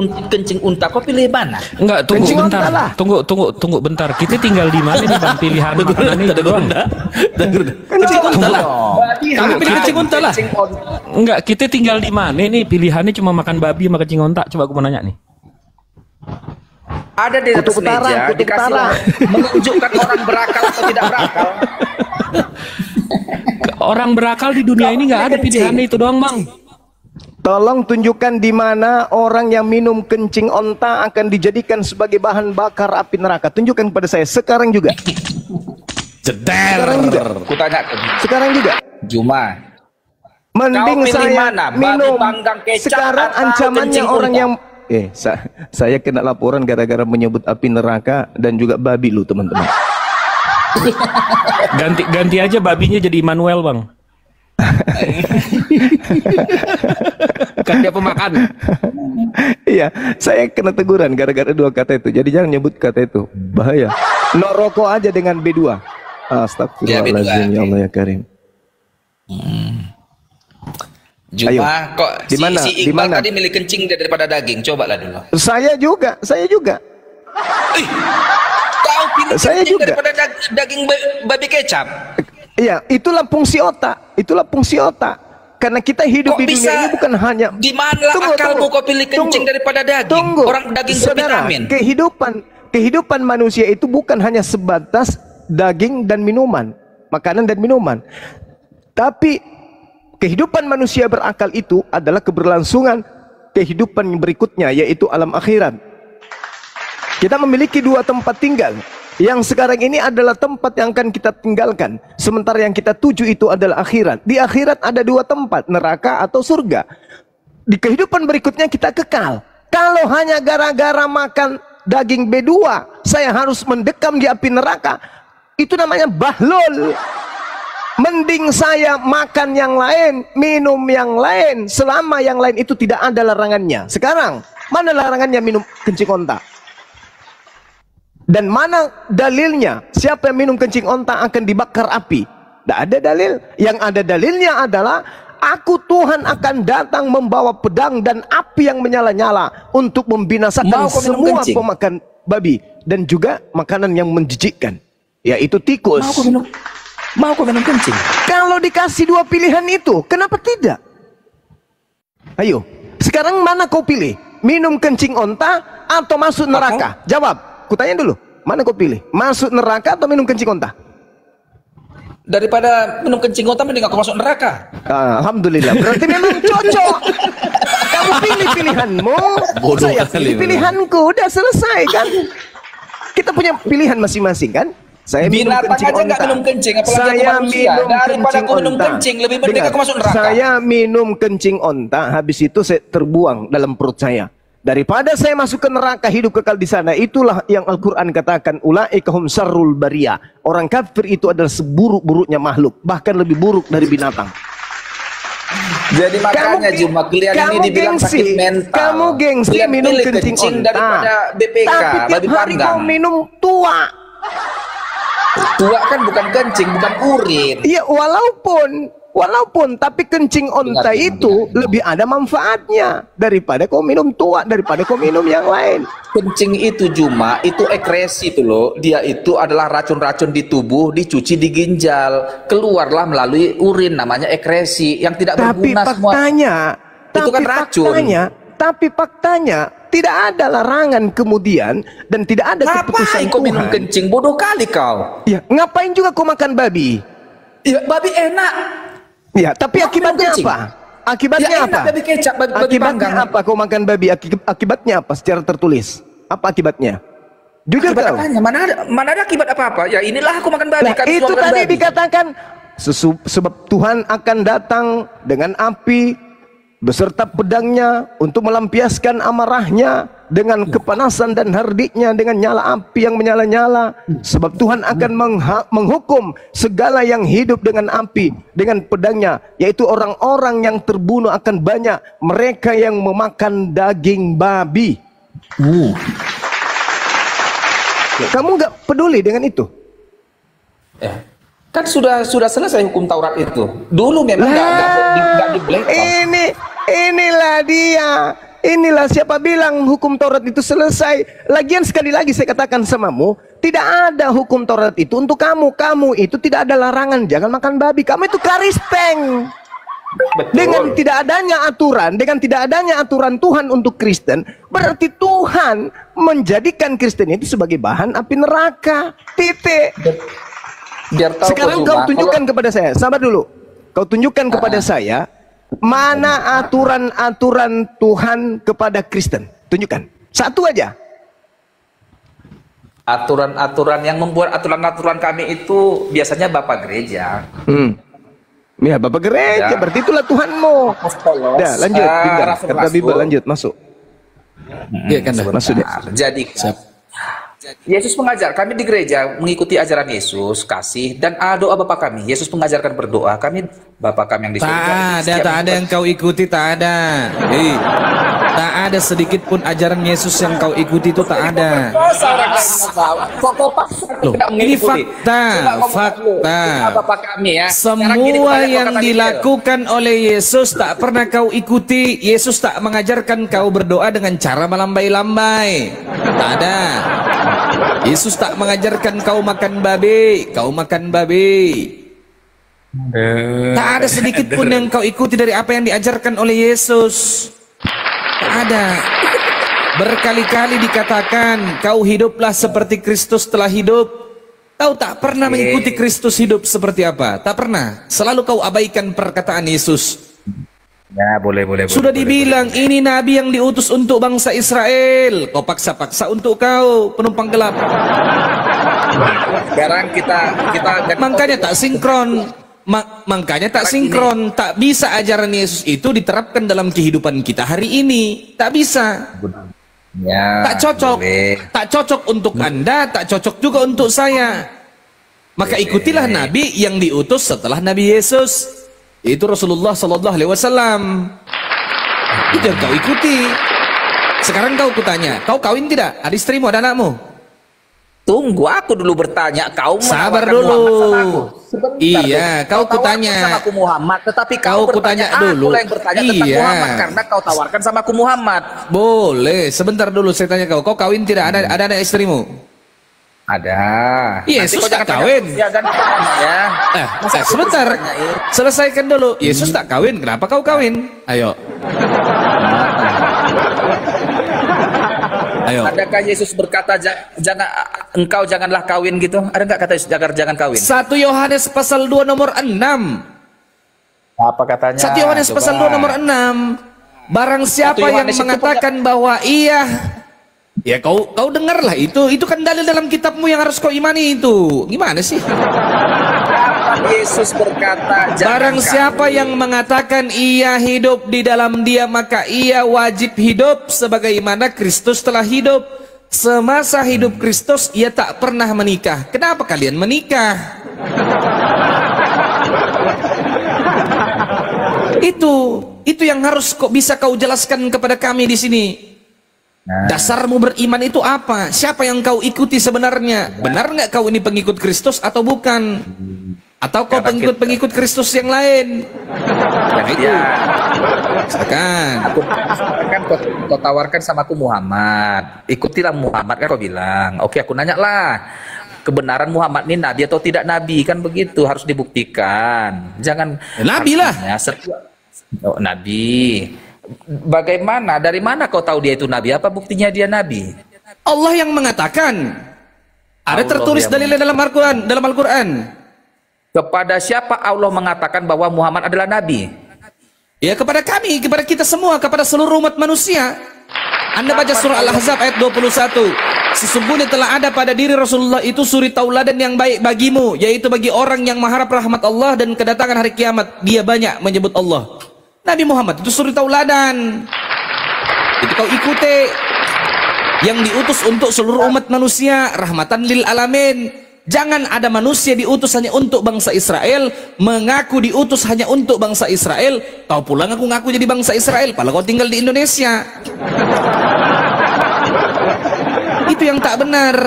unta, kau pilih mana? Enggak, tunggu Kencing bentar. onta lah. Tunggu bentar. Kita tinggal di mana nih Bang, pilihan makanan itu doang? Kencing unta lah. Kami pilih kencing unta lah. Enggak, kita tinggal di mana nih? Pilihannya cuma makan babi sama kencing onta. Coba aku mau nanya nih. Ada di atas meja, dikasih menunjukkan orang berakal atau tidak berakal. Orang berakal di dunia ini nggak ada pilihannya itu doang, Bang. Tolong tunjukkan di mana orang yang minum kencing onta akan dijadikan sebagai bahan bakar api neraka. Tunjukkan kepada saya sekarang juga. Sekarang juga. Kutanya Sekarang juga. Juma. Mending Kau pilih saya mana? minum. Babi panggang kecap Sekarang atau ancamannya kencing orang unta? yang saya kena laporan gara-gara menyebut api neraka dan juga babi lu teman-teman. Ganti aja babinya jadi Immanuel, Bang. Kan dia pemakan. Iya, saya kena teguran gara-gara dua kata itu. Jadi jangan nyebut kata itu, bahaya. No rokok aja dengan B2. Astagfirullahaladzim, ya Allah ya Karim. Juma, kok di mana? si Di Iqbal mana? tadi milih kencing daripada daging. Cobalah dulu. Saya juga. Kau pilih Saya kencing juga. daripada daging babi kecap. Iya, itulah fungsi otak. Karena kita hidup Kok di dunia bisa? ini bukan hanya. Di mana akalmu kau pilih kencing daripada daging? Orang daging Saudara, bervitamin. kehidupan manusia itu bukan hanya sebatas daging dan minuman, makanan dan minuman. Tapi kehidupan manusia berakal itu adalah keberlangsungan kehidupan berikutnya, yaitu alam akhirat. Kita memiliki dua tempat tinggal. Yang sekarang ini adalah tempat yang akan kita tinggalkan. Sementara yang kita tuju itu adalah akhirat. Di akhirat ada dua tempat, neraka atau surga. Di kehidupan berikutnya kita kekal. Kalau hanya gara-gara makan daging B2, saya harus mendekam di api neraka. Itu namanya bahlul. Mending saya makan yang lain, minum yang lain, selama yang lain itu tidak ada larangannya. Sekarang, mana larangannya minum kencing onta? Dan mana dalilnya? Siapa yang minum kencing onta akan dibakar api? Tidak ada dalil. Yang ada dalilnya adalah aku Tuhan akan datang membawa pedang dan api yang menyala-nyala untuk membinasakan semua pemakan babi dan juga makanan yang menjijikkan, yaitu tikus. Mau kau minum kencing? Kalau dikasih dua pilihan itu, kenapa tidak? Ayo, sekarang mana kau pilih? Minum kencing onta atau masuk neraka? Jawab. Kutanya dulu, mana kau pilih? Masuk neraka atau minum kencing onta? Daripada minum kencing onta mending aku masuk neraka. Alhamdulillah, berarti memang cocok. Kamu pilih pilihanmu, saya pilih pilihanku, udah selesai kan? Kita punya pilihan masing-masing kan? Saya minum Binatang kencing aja nggak onta. minum kencing, apalagi Saya aku manusia. minum Daripada kencing aku minum onta. kencing, lebih mending Dengar, aku masuk neraka. Saya minum kencing onta, habis itu saya terbuang dalam perut saya. Daripada saya masuk ke neraka hidup kekal di sana. Itulah yang Al-Quran katakan, ulaika hum syarrul bariyah. Orang kafir itu adalah seburuk-buruknya makhluk, bahkan lebih buruk dari binatang. Jadi makanya Juma kalian ini dibilang sakit mental. Kamu gengsi Kalian minum pilih kencing onta daripada BPK, tapi tiap babi hari panggang. kau minum tua. Tua kan bukan kencing, bukan urin. Iya, walaupun tapi kencing onta itu lebih ada manfaatnya daripada kau minum tua, daripada kau minum yang lain. Kencing itu Juma, itu ekresi itu loh. Dia itu adalah racun-racun di tubuh, dicuci di ginjal, keluarlah melalui urin, namanya ekresi yang tidak berguna semua. Itu kan racun. Tapi faktanya tidak ada larangan kemudian dan tidak ada keputusan kau minum Tuhan. kencing? Bodoh kali kau. Ya, ngapain juga kau makan babi? Ya, babi enak. Ya, tapi akibatnya apa? Akibatnya Ya, apa? enak babi kecap, babi Akibatnya panggang. apa kau makan babi? Akibatnya apa secara tertulis? Apa akibatnya? Jujur Akibat kau. apanya? Mana ada akibat apa-apa? Ya inilah aku makan babi. Nah, kan itu suara tadi babi. dikatakan sebab Tuhan akan datang dengan api beserta pedangnya untuk melampiaskan amarahnya dengan kepanasan dan hardiknya dengan nyala api yang menyala-nyala. Sebab Tuhan akan menghukum segala yang hidup dengan api, dengan pedangnya, yaitu orang-orang yang terbunuh akan banyak, mereka yang memakan daging babi. Kamu nggak peduli dengan itu? Kan sudah selesai hukum Taurat itu. Dulu memang nggak di black. Inilah dia. inilah siapa bilang hukum Taurat itu selesai. Lagian sekali lagi saya katakan samamu, tidak ada hukum Taurat itu untuk kamu. Kamu itu tidak ada larangan jangan makan babi. Kamu itu Kristen. Dengan tidak adanya aturan Tuhan untuk Kristen, berarti Tuhan menjadikan Kristen itu sebagai bahan api neraka. Titik. Sekarang kau tunjukkan kepada saya, sabar dulu. Kau tunjukkan kepada saya mana aturan-aturan Tuhan kepada Kristen. Tunjukkan. Satu aja. Aturan-aturan yang membuat aturan-aturan kami itu biasanya Bapak Gereja. Ya, Bapak Gereja, berarti itulah Tuhanmu. Dah, lanjut, kata Bible, lanjut, masuk. Iya kan, masuk dia. Jadi, Yesus mengajar, kami di gereja mengikuti ajaran Yesus, kasih, dan doa Bapa kami. Yesus mengajarkan berdoa, kami Bapa kami yang di surga. Tak ada yang kau ikuti, tak ada. Tak ada sedikit pun ajaran Yesus yang kau ikuti itu tak ada. Loh, ini fakta. Bapa kami ya. Semua yang dilakukan oleh Yesus tak pernah kau ikuti. Yesus tak mengajarkan kau berdoa dengan cara melambai-lambai. Tak ada. Yesus tak mengajarkan kau makan babi, Tak ada sedikit pun yang kau ikuti dari apa yang diajarkan oleh Yesus. Tak ada. Berkali-kali dikatakan, kau hiduplah seperti Kristus telah hidup. Kau tak pernah mengikuti Kristus hidup seperti apa. Tak pernah. Selalu kau abaikan perkataan Yesus. Ya, boleh. Sudah dibilang ini nabi yang diutus untuk bangsa Israel. Kau paksa-paksa untuk kau penumpang gelap. Sekarang kita makanya tak sinkron. Makanya tak sinkron. Tak bisa ajaran Yesus itu diterapkan dalam kehidupan kita hari ini. Tak bisa. Ya, tak cocok. Tak cocok untuk Anda, tak cocok juga untuk saya. Maka ikutilah nabi yang diutus setelah Nabi Yesus. Itu Rasulullah Sallallahu Alaihi Wasallam. Itu yang kau ikuti. Sekarang kau kutanya, kau kawin tidak? Ada istrimu, ada anakmu? Tunggu, aku dulu bertanya. Kau sabar dulu. Iya, kau kutanya. Sama aku Muhammad, tetapi kau kutanya dulu. Aku yang bertanya tentang Muhammad karena kau tawarkan sama aku Muhammad. Boleh, sebentar dulu saya tanya kau. Kau kawin tidak? Ada anak istrimu? Ada. Yesus tak kawin. Ya kan ya. Sebentar. Selesaikan dulu. Yesus tak kawin. Kenapa kau kawin? Ayo. Adakah Yesus berkata janganlah kawin gitu? Ada nggak kata Yesus jangan kawin? 1 Yohanes pasal 2 nomor 6. Apa katanya? 1 Yohanes pasal 2 nomor 6. Barang siapa yang mengatakan bahwa ya kau dengarlah itu kan dalil dalam kitabmu yang harus kau imani itu. Gimana sih? Yesus berkata, barang siapa yang mengatakan ia hidup di dalam dia, maka ia wajib hidup sebagaimana Kristus telah hidup. Semasa hidup Kristus ia tak pernah menikah. Kenapa kalian menikah? Itu yang harus bisa kau jelaskan kepada kami di sini. Dasarmu beriman itu apa? Siapa yang kau ikuti sebenarnya? Benar nggak kau ini pengikut Kristus atau bukan? Atau kau pengikut Kristus yang lain? Kau tawarkan sama aku Muhammad. Ikutilah Muhammad kan kau bilang. Oke, aku nanya lah. Kebenaran Muhammad ini nabi atau tidak nabi? Kan begitu, harus dibuktikan. Jangan nabi lah. Nabi. Bagaimana? Dari mana kau tahu dia itu nabi? Apa buktinya dia nabi? Allah yang mengatakan. Ada tertulis dalilnya dalam Al-Quran. Kepada siapa Allah mengatakan bahwa Muhammad adalah nabi? Ya kepada kami, kepada kita semua, kepada seluruh umat manusia. Anda baca surah Al-Ahzab ayat 21. Sesungguhnya telah ada pada diri Rasulullah itu suri tauladan yang baik bagimu, yaitu bagi orang yang mengharap rahmat Allah dan kedatangan hari kiamat. Dia banyak menyebut Allah. Nabi Muhammad itu suri tauladan. Itu kau ikuti. Yang diutus untuk seluruh umat manusia, rahmatan lil alamin. Jangan ada manusia diutus hanya untuk bangsa Israel, mengaku diutus hanya untuk bangsa Israel, kau pulang ngaku jadi bangsa Israel, padahal kau tinggal di Indonesia. Itu yang tak benar.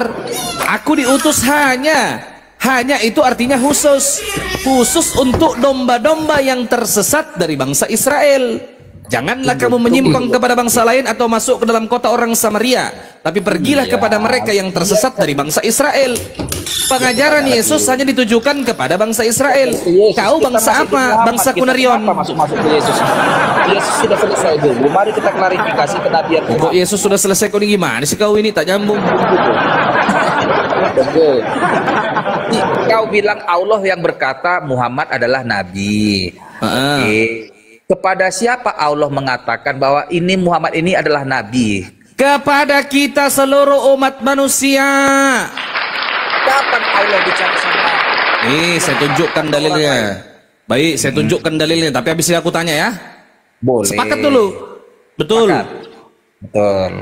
Aku diutus hanya itu artinya khusus untuk domba-domba yang tersesat dari bangsa Israel. Janganlah kamu menyimpang kepada bangsa lain atau masuk ke dalam kota orang Samaria, tapi pergilah kepada mereka yang tersesat dari bangsa Israel. Pengajaran Yesus hanya ditujukan kepada bangsa Israel. Kau bangsa apa? Bangsa Kunarion. Masuk ke Yesus. Yesus sudah selesai dulu. Mari kita klarifikasi kenabian. Kok Yesus sudah selesai, kau ini gimana sih kau ini? Tak nyambung. Kau bilang Allah yang berkata Muhammad adalah nabi. Oke. Kepada siapa Allah mengatakan bahwa ini Muhammad ini adalah nabi? Kepada kita seluruh umat manusia. Kapan Allah bicara sama? Nih, saya tunjukkan dalilnya. Baik, saya tunjukkan dalilnya. Tapi habis ini aku tanya ya. Boleh. Sepakat dulu. Betul. Sepakat. Betul.